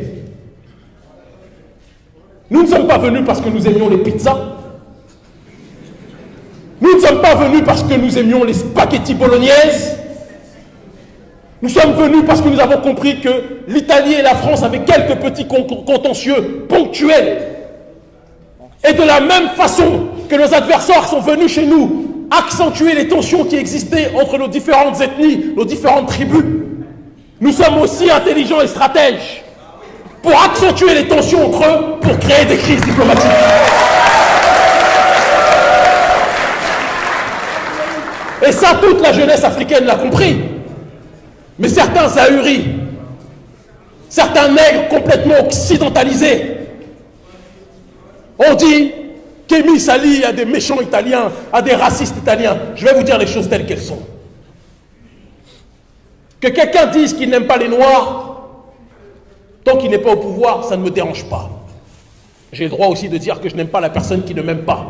S1: Nous ne sommes pas venus parce que nous aimions les pizzas. Nous ne sommes pas venus parce que nous aimions les spaghettis bolognaises. Nous sommes venus parce que nous avons compris que l'Italie et la France avaient quelques petits contentieux ponctuels. Et de la même façon que nos adversaires sont venus chez nous accentuer les tensions qui existaient entre nos différentes ethnies, nos différentes tribus, nous sommes aussi intelligents et stratèges pour accentuer les tensions entre eux, pour créer des crises diplomatiques. Et ça, toute la jeunesse africaine l'a compris. Mais certains ahuris, certains nègres complètement occidentalisés, ont dit qu'Émile Sali a des méchants italiens, a des racistes italiens. Je vais vous dire les choses telles qu'elles sont. Que quelqu'un dise qu'il n'aime pas les Noirs, tant qu'il n'est pas au pouvoir, ça ne me dérange pas. J'ai le droit aussi de dire que je n'aime pas la personne qui ne m'aime pas.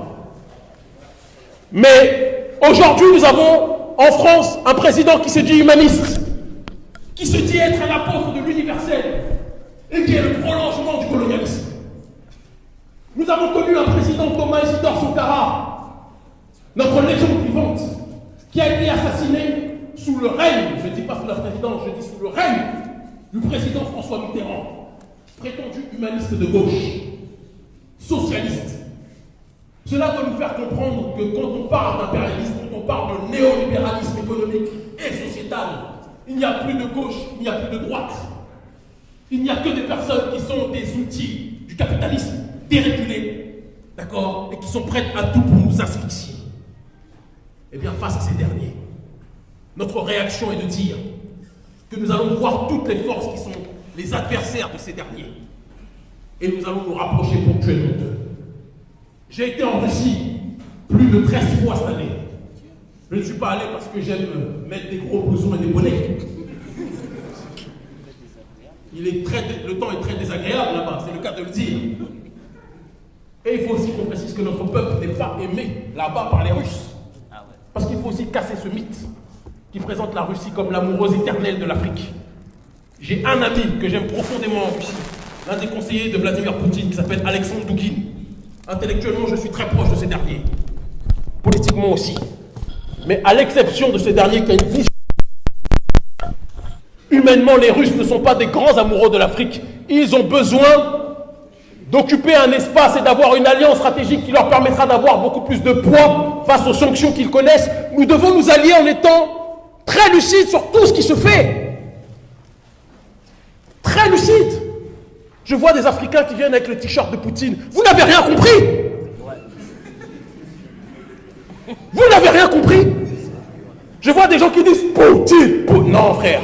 S1: Mais aujourd'hui, nous avons en France un président qui se dit humaniste, qui se dit être un apôtre de l'universel. et qui est le prolongement du colonialisme. Nous avons connu un président, Thomas Isidore Sankara, notre légende vivante, qui a été assassiné sous le règne, je ne dis pas sous la présidence, je dis sous le règne du président François Mitterrand, prétendu humaniste de gauche, socialiste. Cela doit nous faire comprendre que quand on parle d'impérialisme, quand on parle de néolibéralisme économique et sociétal, il n'y a plus de gauche, il n'y a plus de droite. Il n'y a que des personnes qui sont des outils du capitalisme dérégulés, d'accord, et qui sont prêtes à tout pour nous asphyxier. Eh bien, face à ces derniers, notre réaction est de dire que nous allons voir toutes les forces qui sont les adversaires de ces derniers, et nous allons nous rapprocher ponctuellement d'eux. J'ai été en Russie plus de 13 fois cette année. Je ne suis pas allé parce que j'aime mettre des gros blousons et des bonnets. Le temps est très désagréable là-bas, c'est le cas de le dire. Et il faut aussi qu'on précise que notre peuple n'est pas aimé là-bas par les Russes. Parce qu'il faut aussi casser ce mythe qui présente la Russie comme l'amoureuse éternelle de l'Afrique. J'ai un ami que j'aime profondément en Russie, l'un des conseillers de Vladimir Poutine, qui s'appelle Alexandre Douguine. Intellectuellement, je suis très proche de ces derniers. Politiquement aussi. Mais à l'exception de ces derniers qui a une vision. Humainement, les Russes ne sont pas des grands amoureux de l'Afrique. Ils ont besoin d'occuper un espace et d'avoir une alliance stratégique qui leur permettra d'avoir beaucoup plus de poids face aux sanctions qu'ils connaissent. Nous devons nous allier en étant très lucides sur tout ce qui se fait. Très lucides. Je vois des Africains qui viennent avec le t-shirt de Poutine. Vous n'avez rien compris. Vous n'avez rien compris. Je vois des gens qui disent Poutine. Non, frère.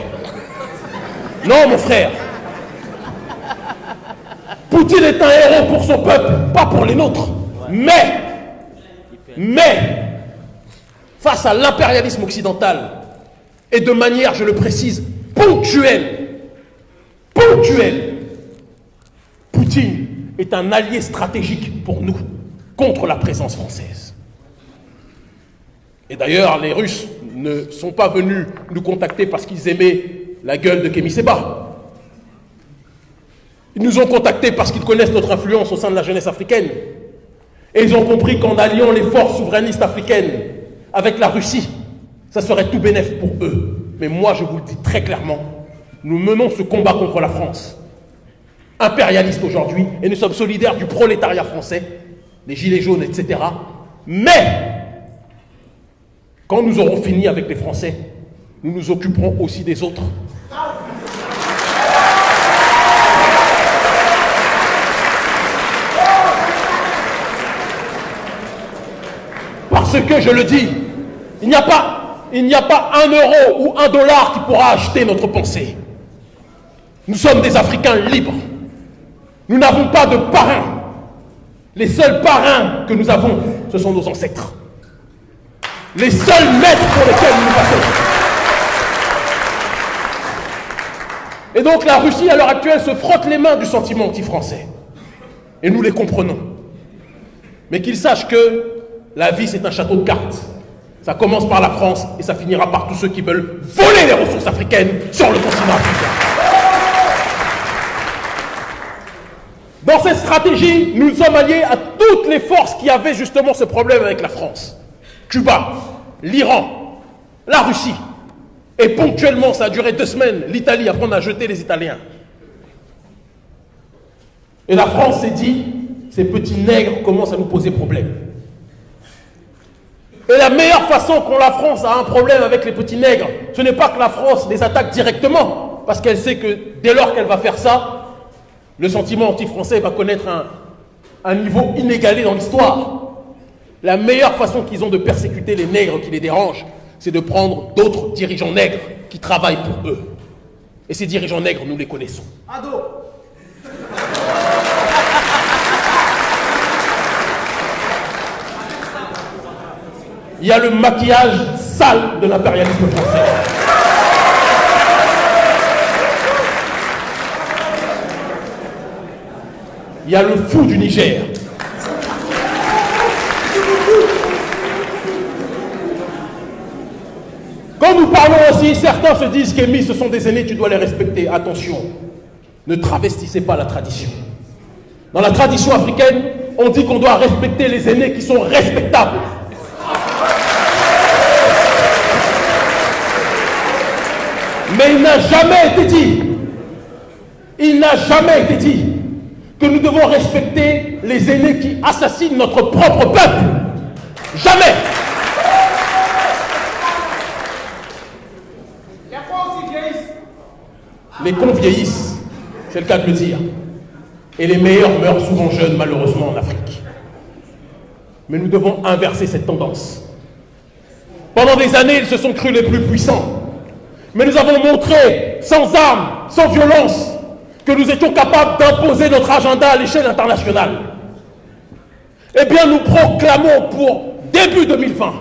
S1: Non, mon frère. Poutine est un héros pour son peuple, pas pour les nôtres. Mais, face à l'impérialisme occidental, et de manière, je le précise, ponctuelle, Poutine est un allié stratégique pour nous, contre la présence française. Et d'ailleurs, les Russes ne sont pas venus nous contacter parce qu'ils aimaient la gueule de Kémy Séba. Ils nous ont contactés parce qu'ils connaissent notre influence au sein de la jeunesse africaine. Et ils ont compris qu'en alliant les forces souverainistes africaines avec la Russie, ça serait tout bénef pour eux. Mais moi, je vous le dis très clairement, nous menons ce combat contre la France, impérialiste aujourd'hui, et nous sommes solidaires du prolétariat français, les gilets jaunes, etc. Mais, quand nous aurons fini avec les Français, nous nous occuperons aussi des autres. Parce que, je le dis, il n'y a pas 1 euro ou 1 dollar qui pourra acheter notre pensée. Nous sommes des Africains libres. Nous n'avons pas de parrains. Les seuls parrains que nous avons, ce sont nos ancêtres. Les seuls maîtres pour lesquels nous passons. Et donc la Russie, à l'heure actuelle, se frotte les mains du sentiment anti-français. Et nous les comprenons. Mais qu'ils sachent que la vie, c'est un château de cartes. Ça commence par la France et ça finira par tous ceux qui veulent voler les ressources africaines sur le continent africain. Dans cette stratégie, nous sommes alliés à toutes les forces qui avaient justement ce problème avec la France. Cuba, l'Iran, la Russie. Et ponctuellement, ça a duré 2 semaines, l'Italie, après on a jeté les Italiens. Et la France s'est dit, ces petits nègres commencent à nous poser problème. Et la meilleure façon quand la France a un problème avec les petits nègres, ce n'est pas que la France les attaque directement, parce qu'elle sait que dès lors qu'elle va faire ça, le sentiment anti-français va connaître un niveau inégalé dans l'histoire. La meilleure façon qu'ils ont de persécuter les nègres qui les dérangent, c'est de prendre d'autres dirigeants nègres qui travaillent pour eux. Et ces dirigeants nègres, nous les connaissons. Ado. Il y a le maquillage sale de l'impérialisme français. Il y a le fou du Niger. Quand nous parlons aussi, certains se disent qu'Émis, ce sont des aînés, tu dois les respecter. Attention, Ne travestissez pas la tradition. Dans la tradition africaine, on dit qu'on doit respecter les aînés qui sont respectables. Mais il n'a jamais été dit que nous devons respecter les aînés qui assassinent notre propre peuple. Jamais. Les cons vieillissent, c'est le cas de le dire. Et les meilleurs meurent souvent jeunes, malheureusement, en Afrique. Mais nous devons inverser cette tendance. Pendant des années, ils se sont crus les plus puissants. Mais nous avons montré, sans armes, sans violence, que nous étions capables d'imposer notre agenda à l'échelle internationale. Eh bien, nous proclamons pour début 2020,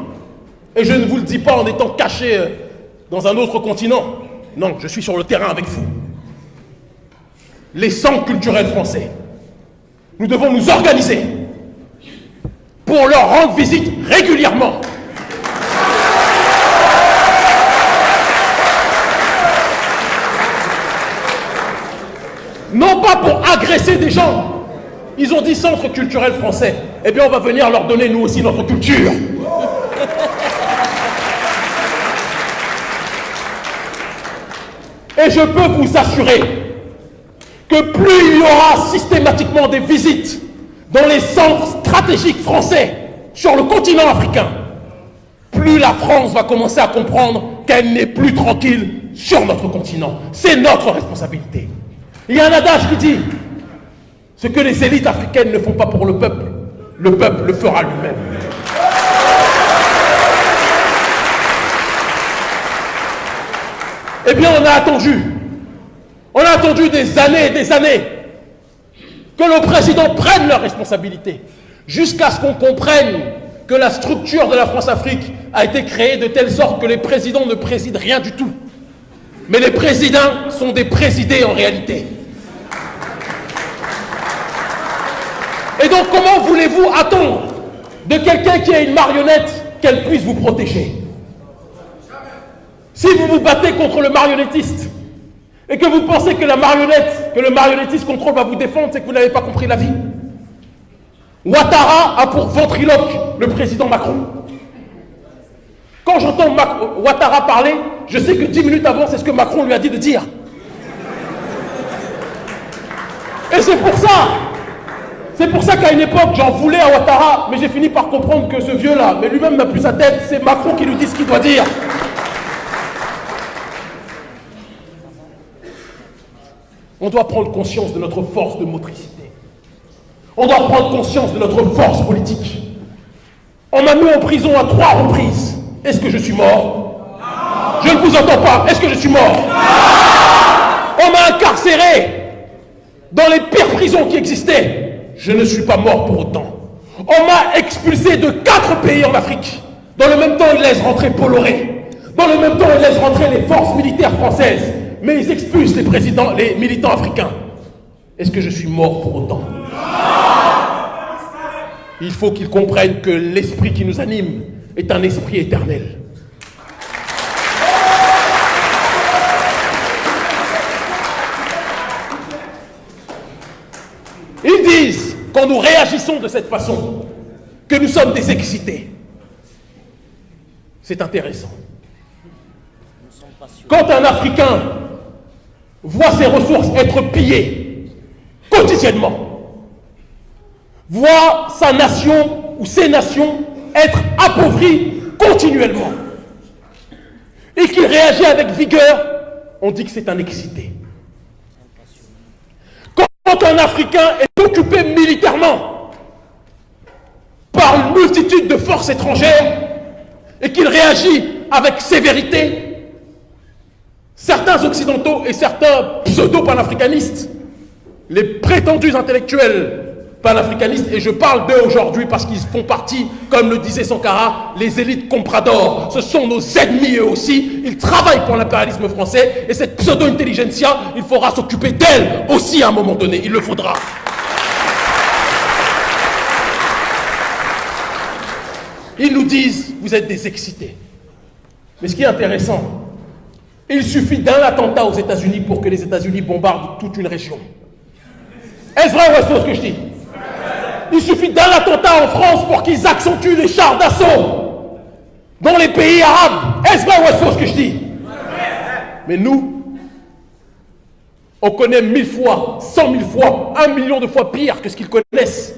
S1: et je ne vous le dis pas en étant caché dans un autre continent, non, je suis sur le terrain avec vous, les centres culturels français. Nous devons nous organiser pour leur rendre visite régulièrement. Non pas pour agresser des gens. Ils ont dit centre culturel français. Eh bien, on va venir leur donner, nous aussi, notre culture. Et je peux vous assurer que plus il y aura systématiquement des visites dans les centres stratégiques français sur le continent africain, plus la France va commencer à comprendre qu'elle n'est plus tranquille sur notre continent. C'est notre responsabilité. Il y a un adage qui dit « Ce que les élites africaines ne font pas pour le peuple le fera lui-même. » Eh bien, on a attendu des années et des années que nos présidents prennent leurs responsabilités, jusqu'à ce qu'on comprenne que la structure de la France-Afrique a été créée de telle sorte que les présidents ne président rien du tout. Mais les présidents sont des présidés en réalité. Et donc, comment voulez-vous attendre de quelqu'un qui a une marionnette qu'elle puisse vous protéger? Si vous vous battez contre le marionnettiste et que vous pensez que le marionnettiste contrôle va vous défendre, c'est que vous n'avez pas compris la vie. Ouattara a pour ventriloque le président Macron. Quand j'entends Ouattara parler, je sais que 10 minutes avant, c'est ce que Macron lui a dit de dire. Et c'est pour ça qu'à une époque, j'en voulais à Ouattara, mais j'ai fini par comprendre que ce vieux-là, mais lui-même n'a plus sa tête, c'est Macron qui lui dit ce qu'il doit dire. On doit prendre conscience de notre force de motricité. On doit prendre conscience de notre force politique. On m'a mis en prison à 3 reprises. Est-ce que je suis mort? Je ne vous entends pas. Est-ce que je suis mort? On m'a incarcéré dans les pires prisons qui existaient. Je ne suis pas mort pour autant. On m'a expulsé de 4 pays en Afrique. Dans le même temps, ils laissent rentrer Bolloré. Dans le même temps, ils laissent rentrer les forces militaires françaises. Mais ils expulsent les militants africains. Est-ce que je suis mort pour autant? Il faut qu'ils comprennent que l'esprit qui nous anime est un esprit éternel. Ils disent, quand nous réagissons de cette façon, que nous sommes des excités. C'est intéressant. Quand un Africain voit ses ressources être pillées quotidiennement, voit sa nation ou ses nations être appauvries continuellement, et qu'il réagit avec vigueur, on dit que c'est un excité. Quand un Africain est occupé militairement par une multitude de forces étrangères et qu'il réagit avec sévérité, certains occidentaux et certains pseudo-panafricanistes, les prétendus intellectuels panafricanistes, et je parle d'eux aujourd'hui parce qu'ils font partie, comme le disait Sankara, les élites compradors. Ce sont nos ennemis eux aussi, ils travaillent pour l'impérialisme français, et cette pseudo-intelligentsia, il faudra s'occuper d'elle aussi à un moment donné, il le faudra. Ils nous disent, vous êtes des excités. Mais ce qui est intéressant, Il suffit d'un attentat aux États-Unis pour que les États-Unis bombardent toute une région. Est-ce vrai ou est-ce faux ce que je dis? Il suffit d'un attentat en France pour qu'ils accentuent les chars d'assaut dans les pays arabes. Est-ce vrai ou est-ce faux ce que je dis? Mais nous, on connaît 1000 fois, 100 000 fois, 1 million de fois pire que ce qu'ils connaissent.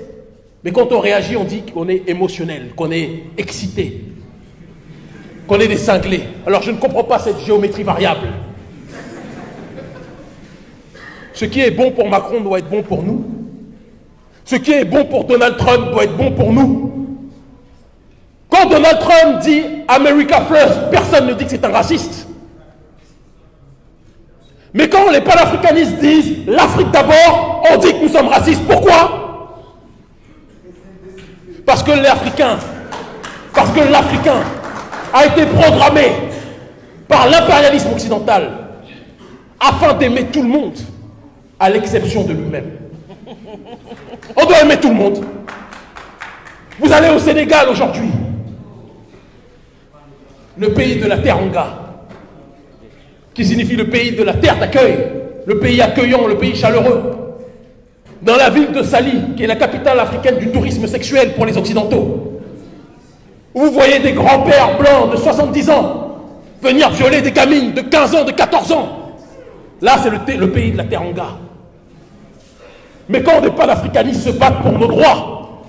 S1: Mais quand on réagit, on dit qu'on est émotionnel, qu'on est excité, qu'on est des cinglés. Alors je ne comprends pas cette géométrie variable. Ce qui est bon pour Macron doit être bon pour nous. Ce qui est bon pour Donald Trump doit être bon pour nous. Quand Donald Trump dit « America First », personne ne dit que c'est un raciste. Mais quand les panafricanistes disent « l'Afrique d'abord », on dit que nous sommes racistes. Pourquoi? Parce que l'Africain a été programmé par l'impérialisme occidental afin d'aimer tout le monde, à l'exception de lui-même. On doit aimer tout le monde. Vous allez au Sénégal aujourd'hui, le pays de la teranga, qui signifie le pays de la terre d'accueil, le pays accueillant, le pays chaleureux. Dans la ville de Sali, qui est la capitale africaine du tourisme sexuel pour les Occidentaux, où vous voyez des grands-pères blancs de 70 ans venir violer des gamines de 15 ans, de 14 ans. Là, c'est le pays de la teranga. Mais quand des panafricanistes se battent pour nos droits,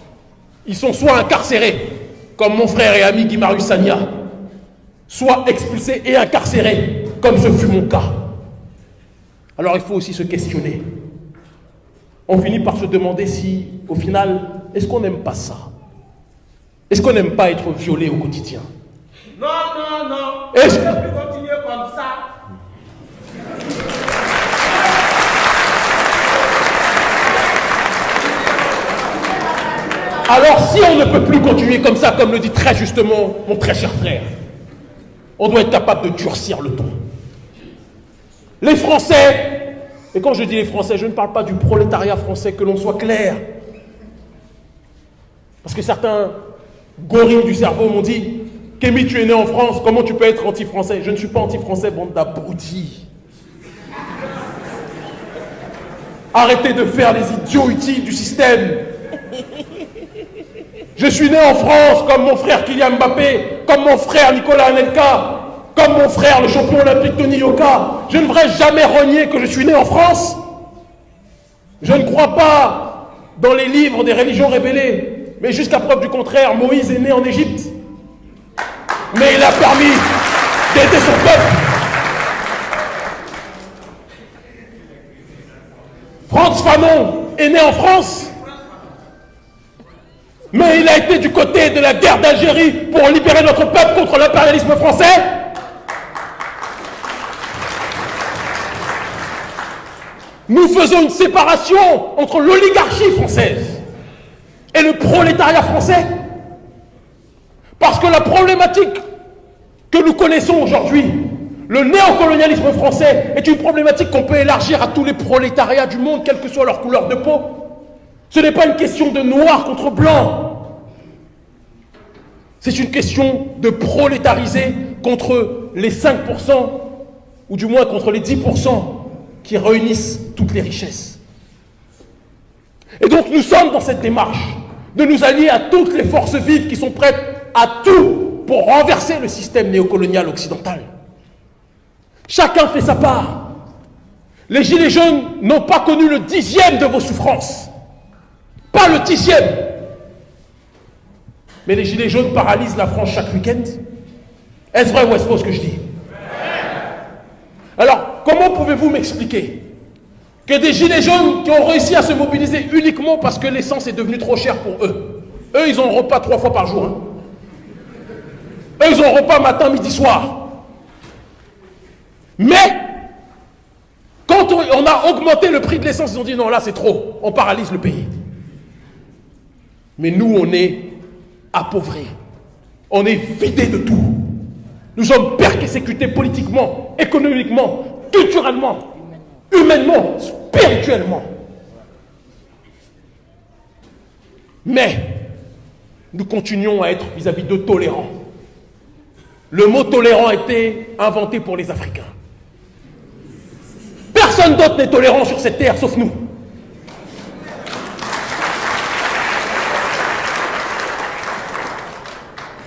S1: ils sont soit incarcérés, comme mon frère et ami Guy Marius Sagna, soit expulsés et incarcérés, comme ce fut mon cas. Alors il faut aussi se questionner. On finit par se demander si, au final, est-ce qu'on n'aime pas ça? Est-ce qu'on n'aime pas être violé au quotidien?
S3: Non, non, non.
S1: Est-ce
S3: On ne peut plus continuer comme ça.
S1: Alors si on ne peut plus continuer comme ça, comme le dit très justement mon très cher frère, on doit être capable de durcir le ton. Les Français, et quand je dis les Français, je ne parle pas du prolétariat français, que l'on soit clair. Parce que certains gorilles du cerveau m'ont dit « Kémy, tu es né en France, comment tu peux être anti-français ?» Je ne suis pas anti-français, bande d'abrutis. Arrêtez de faire les idiots utiles du système. Je suis né en France comme mon frère Kylian Mbappé, comme mon frère Nicolas Anelka, comme mon frère le champion olympique Tony Yoka. Je ne devrais jamais renier que je suis né en France. Je ne crois pas dans les livres des religions révélées, mais jusqu'à preuve du contraire, Moïse est né en Égypte. Mais il a permis d'aider son peuple. Frantz Fanon est né en France. Mais il a été du côté de la guerre d'Algérie pour libérer notre peuple contre l'impérialisme français. Nous faisons une séparation entre l'oligarchie française et le prolétariat français. Parce que la problématique que nous connaissons aujourd'hui, le néocolonialisme français, est une problématique qu'on peut élargir à tous les prolétariats du monde, quelle que soit leur couleur de peau. Ce n'est pas une question de noir contre blanc. C'est une question de prolétariser contre les 5%, ou du moins contre les 10% qui réunissent toutes les richesses. Et donc nous sommes dans cette démarche de nous allier à toutes les forces vives qui sont prêtes à tout pour renverser le système néocolonial occidental. Chacun fait sa part. Les Gilets jaunes n'ont pas connu le 10e de vos souffrances. Pas le 10e. Mais les Gilets jaunes paralysent la France chaque week-end. Est-ce vrai ou est-ce faux ce que je dis? Alors, comment pouvez-vous m'expliquer que des Gilets jaunes qui ont réussi à se mobiliser uniquement parce que l'essence est devenue trop chère pour eux, eux ils ont un repas 3 fois par jour, hein. Eux ils ont un repas matin, midi, soir. Mais quand on a augmenté le prix de l'essence, ils ont dit non, là c'est trop, on paralyse le pays. Mais nous, on est appauvris. On est vidés de tout. Nous sommes persécutés politiquement, économiquement, culturellement, humainement, spirituellement. Mais nous continuons à être vis-à-vis de tolérants. Le mot tolérant a été inventé pour les Africains. Personne d'autre n'est tolérant sur cette terre, sauf nous.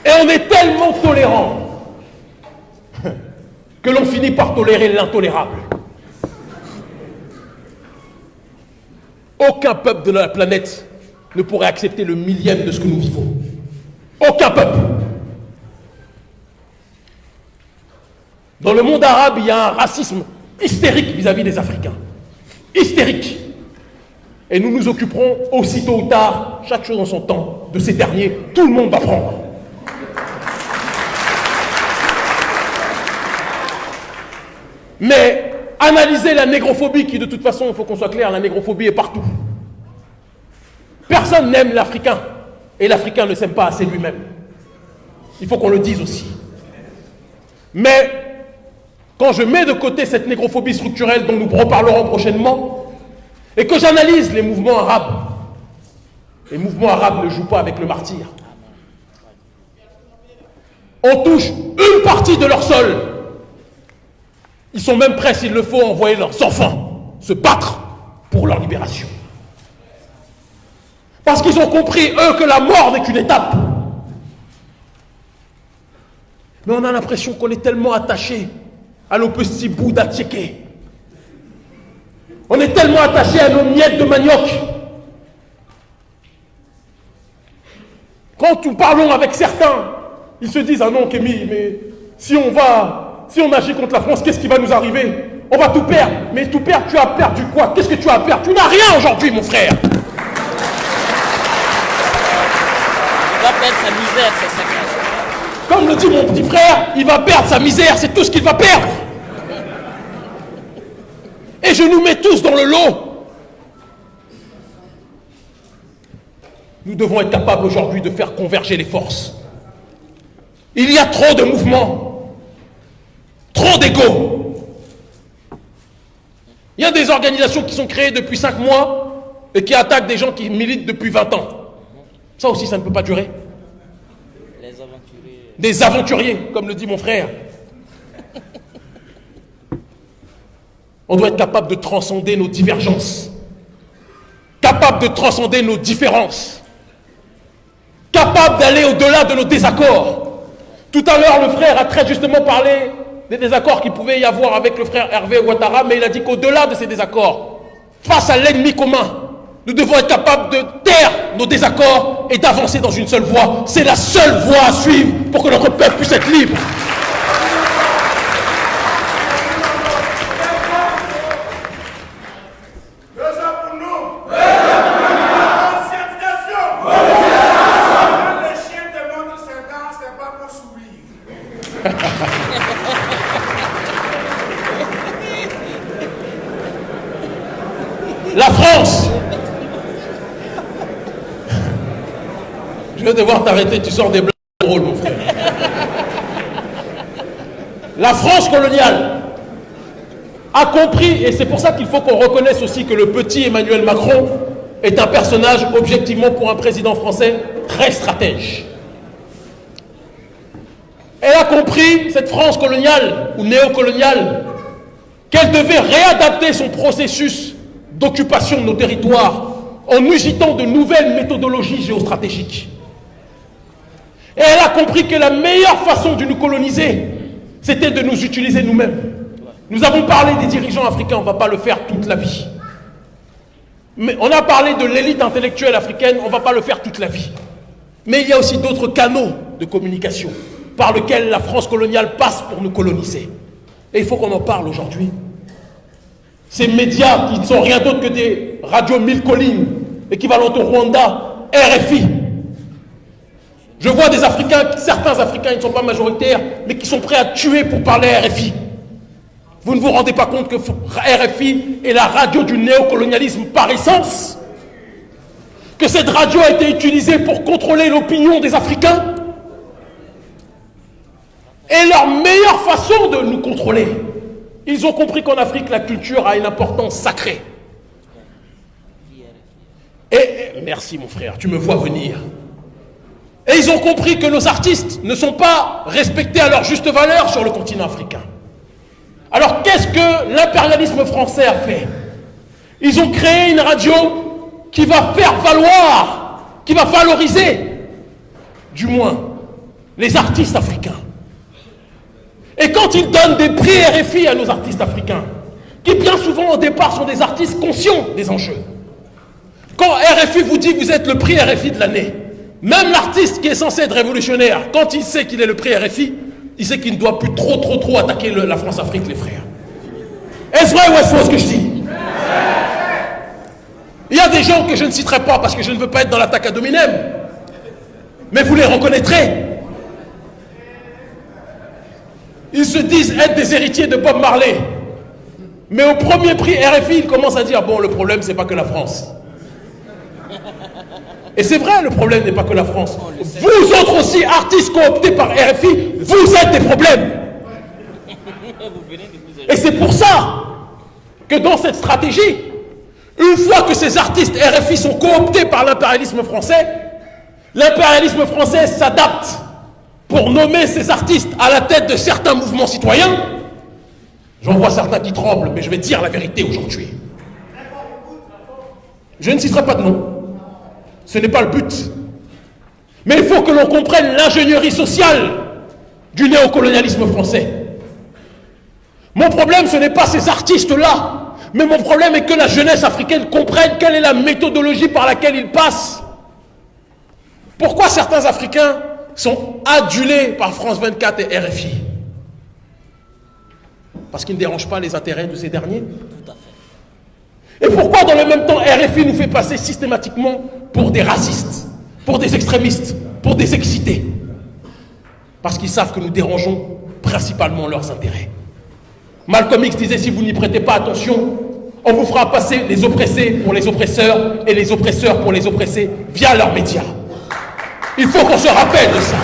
S1: Et on est tellement tolérant que l'on finit par tolérer l'intolérable. Aucun peuple de la planète ne pourrait accepter le millième de ce que nous vivons. Aucun peuple. Dans le monde arabe, il y a un racisme hystérique vis-à-vis des Africains. Hystérique. Et nous nous occuperons aussi tôt ou tard, chaque chose en son temps, de ces derniers. Tout le monde va prendre. Mais analyser la négrophobie, qui de toute façon, il faut qu'on soit clair, la négrophobie est partout. Personne n'aime l'Africain. Et l'Africain ne s'aime pas assez lui-même. Il faut qu'on le dise aussi. Mais quand je mets de côté cette négrophobie structurelle dont nous reparlerons prochainement, et que j'analyse les mouvements arabes ne jouent pas avec le martyr. On touche une partie de leur sol. Ils sont même prêts, s'il le faut, à envoyer leurs enfants se battre pour leur libération. Parce qu'ils ont compris, eux, que la mort n'est qu'une étape. Mais on a l'impression qu'on est tellement attaché à nos petits bouts d'attiéké. On est tellement attaché à nos miettes de manioc. Quand nous parlons avec certains, ils se disent « Ah non, Kémy, mais si on agit contre la France, qu'est-ce qui va nous arriver? On va tout perdre. » Mais tout perdre, tu as perdu quoi? Qu'est-ce que tu as perdu? Tu n'as rien aujourd'hui, mon frère.
S3: Il va perdre sa misère, c'est ça.
S1: Comme le dit mon petit frère, il va perdre sa misère, c'est tout ce qu'il va perdre. Et je nous mets tous dans le lot. Nous devons être capables aujourd'hui de faire converger les forces. Il y a trop de mouvements, trop d'ego. Il y a des organisations qui sont créées depuis 5 mois et qui attaquent des gens qui militent depuis 20 ans. Ça aussi, ça ne peut pas durer.
S3: Les aventuriers.
S1: Des aventuriers, comme le dit mon frère. On doit être capable de transcender nos divergences, capable de transcender nos différences, capable d'aller au-delà de nos désaccords. Tout à l'heure, le frère a très justement parlé des désaccords qu'il pouvait y avoir avec le frère Hervé Ouattara, mais il a dit qu'au-delà de ces désaccords, face à l'ennemi commun, nous devons être capables de taire nos désaccords et d'avancer dans une seule voie. C'est la seule voie à suivre pour que notre peuple puisse être libre. La France. Je vais devoir t'arrêter, tu sors des blagues drôles, mon frère. La France coloniale a compris, et c'est pour ça qu'il faut qu'on reconnaisse aussi que le petit Emmanuel Macron est un personnage, objectivement, pour un président français, très stratège. Elle a compris, cette France coloniale, ou néocoloniale, qu'elle devait réadapter son processus d'occupation de nos territoires en usitant de nouvelles méthodologies géostratégiques. Et elle a compris que la meilleure façon de nous coloniser, c'était de nous utiliser nous-mêmes. Nous avons parlé des dirigeants africains, on ne va pas le faire toute la vie. Mais on a parlé de l'élite intellectuelle africaine, on ne va pas le faire toute la vie. Mais il y a aussi d'autres canaux de communication par lesquels la France coloniale passe pour nous coloniser. Et il faut qu'on en parle aujourd'hui. Ces médias qui ne sont rien d'autre que des radios mille collines, équivalentes au Rwanda, RFI. Je vois des Africains, certains Africains, ils ne sont pas majoritaires, mais qui sont prêts à tuer pour parler à RFI. Vous ne vous rendez pas compte que RFI est la radio du néocolonialisme par essence? Que cette radio a été utilisée pour contrôler l'opinion des Africains? Et leur meilleure façon de nous contrôler, ils ont compris qu'en Afrique, la culture a une importance sacrée. Et merci mon frère, tu me vois venir. Et ils ont compris que nos artistes ne sont pas respectés à leur juste valeur sur le continent africain. Alors qu'est-ce que l'impérialisme français a fait? Ils ont créé une radio qui va faire valoir, qui va valoriser, du moins, les artistes africains. Et quand ils donnent des prix RFI à nos artistes africains, qui bien souvent au départ sont des artistes conscients des enjeux, quand RFI vous dit que vous êtes le prix RFI de l'année, même l'artiste qui est censé être révolutionnaire, quand il sait qu'il est le prix RFI, il sait qu'il ne doit plus trop attaquer la France-Afrique, les frères. Est-ce vrai ou est-ce faux ce que je dis? Il y a des gens que je ne citerai pas parce que je ne veux pas être dans l'attaque ad hominem, mais vous les reconnaîtrez. Ils se disent être des héritiers de Bob Marley. Mais au premier prix RFI, ils commencent à dire, bon, le problème, c'est pas que la France. Et c'est vrai, le problème n'est pas que la France. Vous autres aussi, artistes cooptés par RFI, vous êtes des problèmes. Et c'est pour ça que dans cette stratégie, une fois que ces artistes RFI sont cooptés par l'impérialisme français s'adapte pour nommer ces artistes à la tête de certains mouvements citoyens. J'en vois certains qui tremblent, mais je vais dire la vérité aujourd'hui. Je ne citerai pas de nom. Ce n'est pas le but. Mais il faut que l'on comprenne l'ingénierie sociale du néocolonialisme français. Mon problème, ce n'est pas ces artistes-là, mais mon problème est que la jeunesse africaine comprenne quelle est la méthodologie par laquelle ils passent. Pourquoi certains Africains sont adulés par France 24 et RFI? Parce qu'ils ne dérangent pas les intérêts de ces derniers.
S3: Tout à fait.
S1: Et pourquoi dans le même temps RFI nous fait passer systématiquement pour des racistes, pour des extrémistes, pour des excités? Parce qu'ils savent que nous dérangeons principalement leurs intérêts. Malcolm X disait, si vous n'y prêtez pas attention, on vous fera passer les oppressés pour les oppresseurs et les oppresseurs pour les oppressés via leurs médias. Il faut qu'on se rappelle de ça.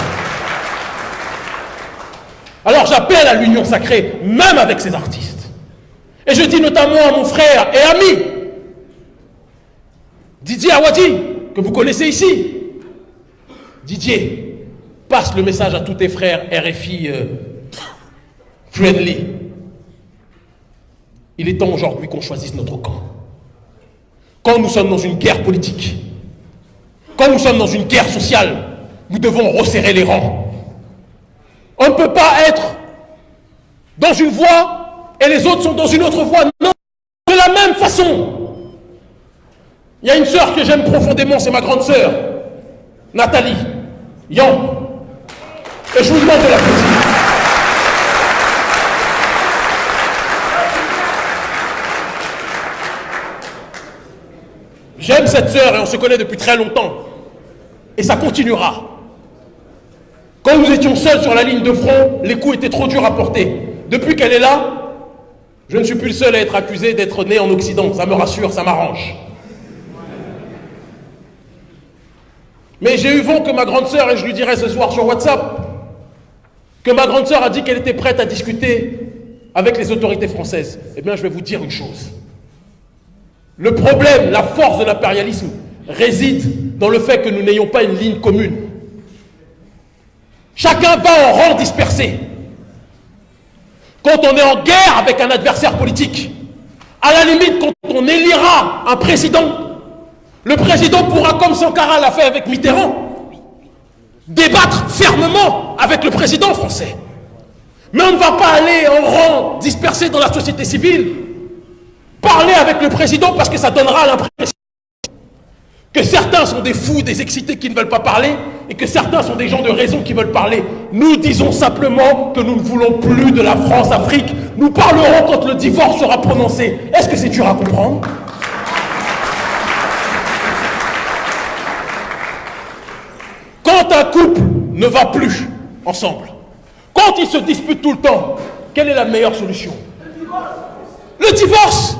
S1: Alors j'appelle à l'union sacrée, même avec ces artistes. Et je dis notamment à mon frère et ami, Didier Awadi, que vous connaissez ici. Didier, passe le message à tous tes frères RFI friendly. Il est temps aujourd'hui qu'on choisisse notre camp. Quand nous sommes dans une guerre politique, quand nous sommes dans une guerre sociale, nous devons resserrer les rangs. On ne peut pas être dans une voie et les autres sont dans une autre voie. Non, de la même façon. Il y a une sœur que j'aime profondément, c'est ma grande sœur, Nathalie, Yang. Et je vous demande de l'applaudir. J'aime cette sœur et on se connaît depuis très longtemps. Et ça continuera. Quand nous étions seuls sur la ligne de front, les coups étaient trop durs à porter. Depuis qu'elle est là, je ne suis plus le seul à être accusé d'être né en Occident. Ça me rassure, ça m'arrange. Mais j'ai eu vent que ma grande sœur, et je lui dirai ce soir sur WhatsApp, que ma grande sœur a dit qu'elle était prête à discuter avec les autorités françaises. Eh bien, je vais vous dire une chose. Le problème, la force de l'impérialisme réside dans le fait que nous n'ayons pas une ligne commune. Chacun va en rang dispersé. Quand on est en guerre avec un adversaire politique, à la limite, quand on élira un président, le président pourra, comme Sankara l'a fait avec Mitterrand, débattre fermement avec le président français. Mais on ne va pas aller en rang dispersé dans la société civile, parler avec le président parce que ça donnera l'impression que certains sont des fous, des excités qui ne veulent pas parler et que certains sont des gens de raison qui veulent parler. Nous disons simplement que nous ne voulons plus de la France-Afrique. Nous parlerons quand le divorce sera prononcé. Est-ce que c'est dur à comprendre? Quand un couple ne va plus ensemble, quand ils se disputent tout le temps, quelle est la meilleure solution? Le divorce.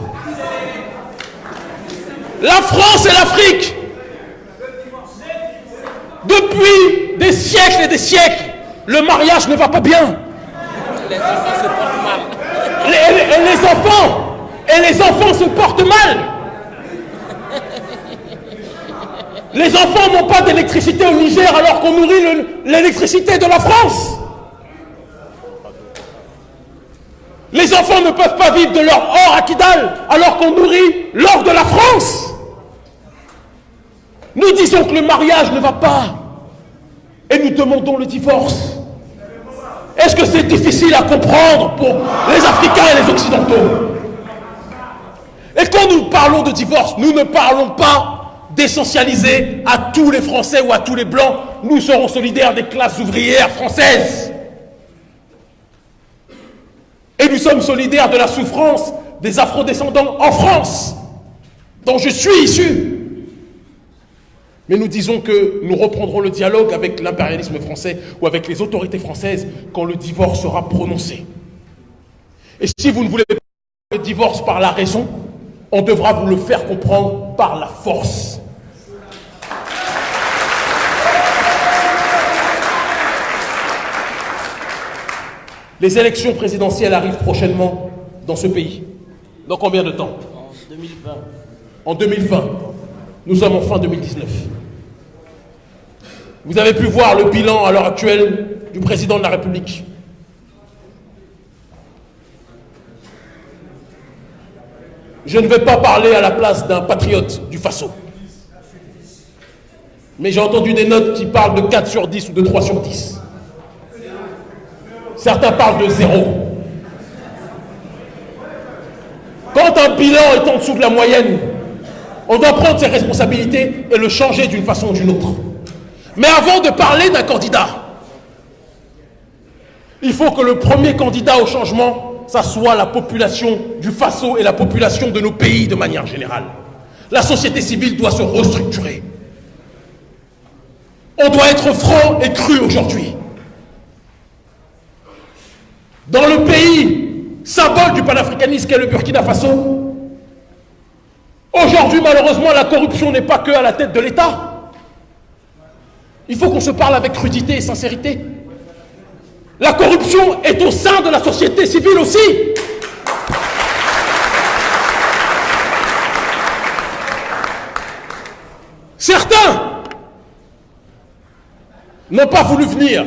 S1: La France et l'Afrique, depuis des siècles et des siècles, le mariage ne va pas bien.
S3: Les enfants se portent mal.
S1: Les enfants se portent mal. Les enfants n'ont pas d'électricité au Niger alors qu'on nourrit l'électricité de la France. Les enfants ne peuvent pas vivre de leur or à Kidal alors qu'on nourrit l'or de la France. Nous disons que le mariage ne va pas et nous demandons le divorce. Est-ce que c'est difficile à comprendre pour les Africains et les Occidentaux? Et quand nous parlons de divorce, nous ne parlons pas d'essentialiser à tous les Français ou à tous les Blancs. Nous serons solidaires des classes ouvrières françaises. Et nous sommes solidaires de la souffrance des afrodescendants en France, dont je suis issu. Mais nous disons que nous reprendrons le dialogue avec l'impérialisme français ou avec les autorités françaises quand le divorce sera prononcé. Et si vous ne voulez pas le divorce par la raison, on devra vous le faire comprendre par la force. Les élections présidentielles arrivent prochainement dans ce pays. Dans combien de temps?
S3: En 2020.
S1: En 2020. Nous sommes en fin 2019. Vous avez pu voir le bilan à l'heure actuelle du président de la République. Je ne vais pas parler à la place d'un patriote du Faso. Mais j'ai entendu des notes qui parlent de 4 sur 10 ou de 3 sur 10. Certains parlent de 0. Quand un bilan est en dessous de la moyenne, on doit prendre ses responsabilités et le changer d'une façon ou d'une autre. Mais avant de parler d'un candidat, il faut que le premier candidat au changement, ça soit la population du Faso et la population de nos pays de manière générale. La société civile doit se restructurer. On doit être franc et cru aujourd'hui. Dans le pays symbole du panafricanisme qu'est le Burkina Faso, aujourd'hui malheureusement la corruption n'est pas que à la tête de l'État. Il faut qu'on se parle avec crudité et sincérité. La corruption est au sein de la société civile aussi. Certains n'ont pas voulu venir,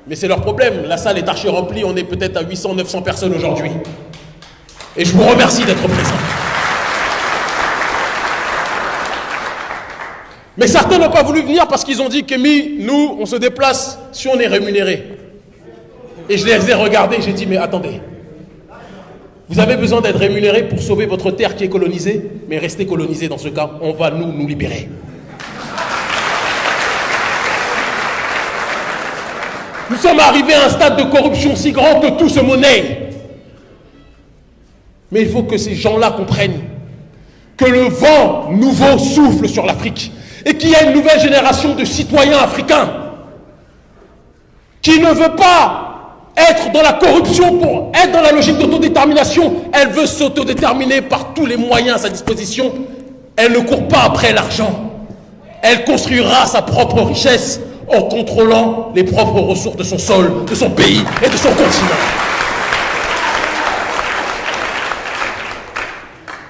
S1: mais c'est leur problème. La salle est archi remplie, on est peut-être à 800, 900 personnes aujourd'hui. Et je vous remercie d'être présents. Mais certains n'ont pas voulu venir parce qu'ils ont dit qu'Emi, nous, on se déplace si on est rémunéré. Et je les ai regardés, j'ai dit, mais attendez. Vous avez besoin d'être rémunéré pour sauver votre terre qui est colonisée, mais restez colonisé dans ce cas, on va nous libérer. Nous sommes arrivés à un stade de corruption si grand que tout se monnaie. Mais il faut que ces gens-là comprennent que le vent nouveau souffle sur l'Afrique et qu'il y a une nouvelle génération de citoyens africains qui ne veut pas être dans la corruption pour être dans la logique d'autodétermination. Elle veut s'autodéterminer par tous les moyens à sa disposition. Elle ne court pas après l'argent. Elle construira sa propre richesse en contrôlant les propres ressources de son sol, de son pays et de son continent.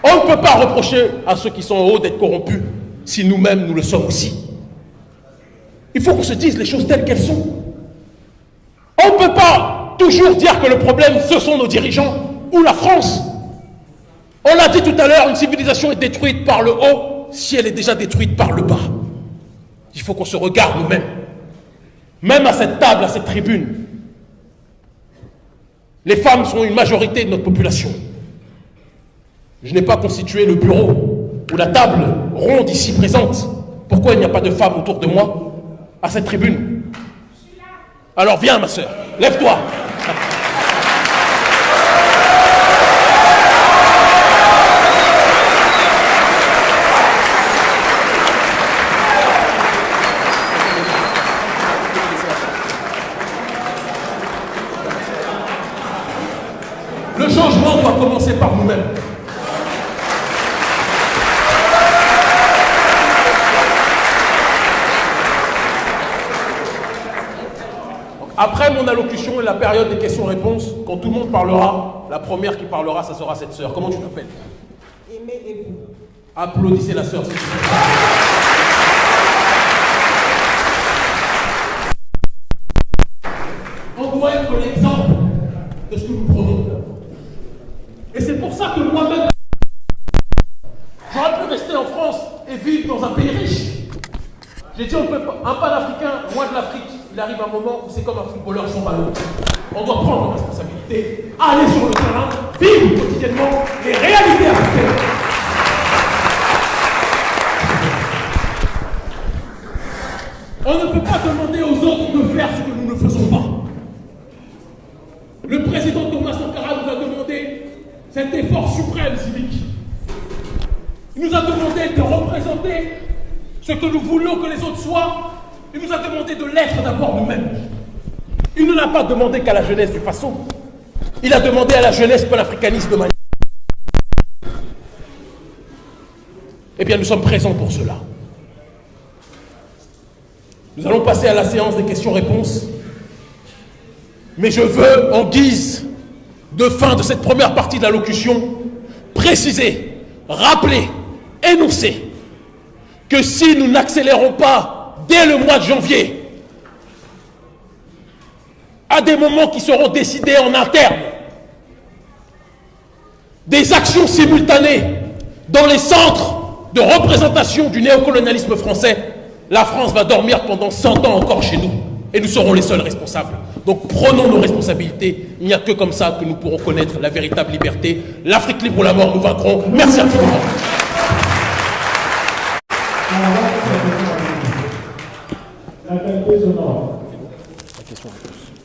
S1: On ne peut pas reprocher à ceux qui sont en haut d'être corrompus si nous-mêmes nous le sommes aussi. Il faut qu'on se dise les choses telles qu'elles sont. On ne peut pas toujours dire que le problème, ce sont nos dirigeants ou la France. On l'a dit tout à l'heure, une civilisation est détruite par le haut si elle est déjà détruite par le bas. Il faut qu'on se regarde nous-mêmes. Même à cette table, à cette tribune, les femmes sont une majorité de notre population. Je n'ai pas constitué le bureau ou la table ronde ici présente. Pourquoi il n'y a pas de femmes autour de moi à cette tribune? Alors viens ma sœur, lève-toi. Le changement doit commencer par nous-mêmes. Après mon allocution et la période des questions-réponses, quand tout le monde parlera, la première qui parlera, ça sera cette sœur. Comment tu t'appelles?
S3: Aimé et vous.
S1: Applaudissez la sœur, s'il vous plaît. On doit être l'exemple de ce que nous prenons. pour ça que moi-même, j'aurais pu rester en France et vivre dans un pays riche. J'ai dit, on peut pas, un panafricain, loin de l'Afrique, il arrive un moment où c'est comme un footballeur sans ballon. On doit prendre nos responsabilités, aller sur le terrain, vivre quotidiennement les réalités africaines. On ne peut pas demander aux autres de faire ce que nous ne faisons pas. Le président Thomas Sankara nous a demandé cet effort suprême civique. Il nous a demandé de représenter ce que nous voulons que les autres soient. Il nous a demandé de l'être d'abord nous-mêmes. Il ne l'a pas demandé qu'à la jeunesse du Faso. Il a demandé à la jeunesse panafricaniste de Mali. Eh bien, nous sommes présents pour cela. Nous allons passer à la séance des questions-réponses. Mais je veux, en guise de fin de cette première partie de l'allocution, préciser, rappeler, énoncer que si nous n'accélérons pas dès le mois de janvier, à des moments qui seront décidés en interne, des actions simultanées dans les centres de représentation du néocolonialisme français, la France va dormir pendant 100 ans encore chez nous et nous serons les seuls responsables. Donc prenons nos responsabilités, il n'y a que comme ça que nous pourrons connaître la véritable liberté. L'Afrique libre ou la mort, nous vaincrons. Merci infiniment.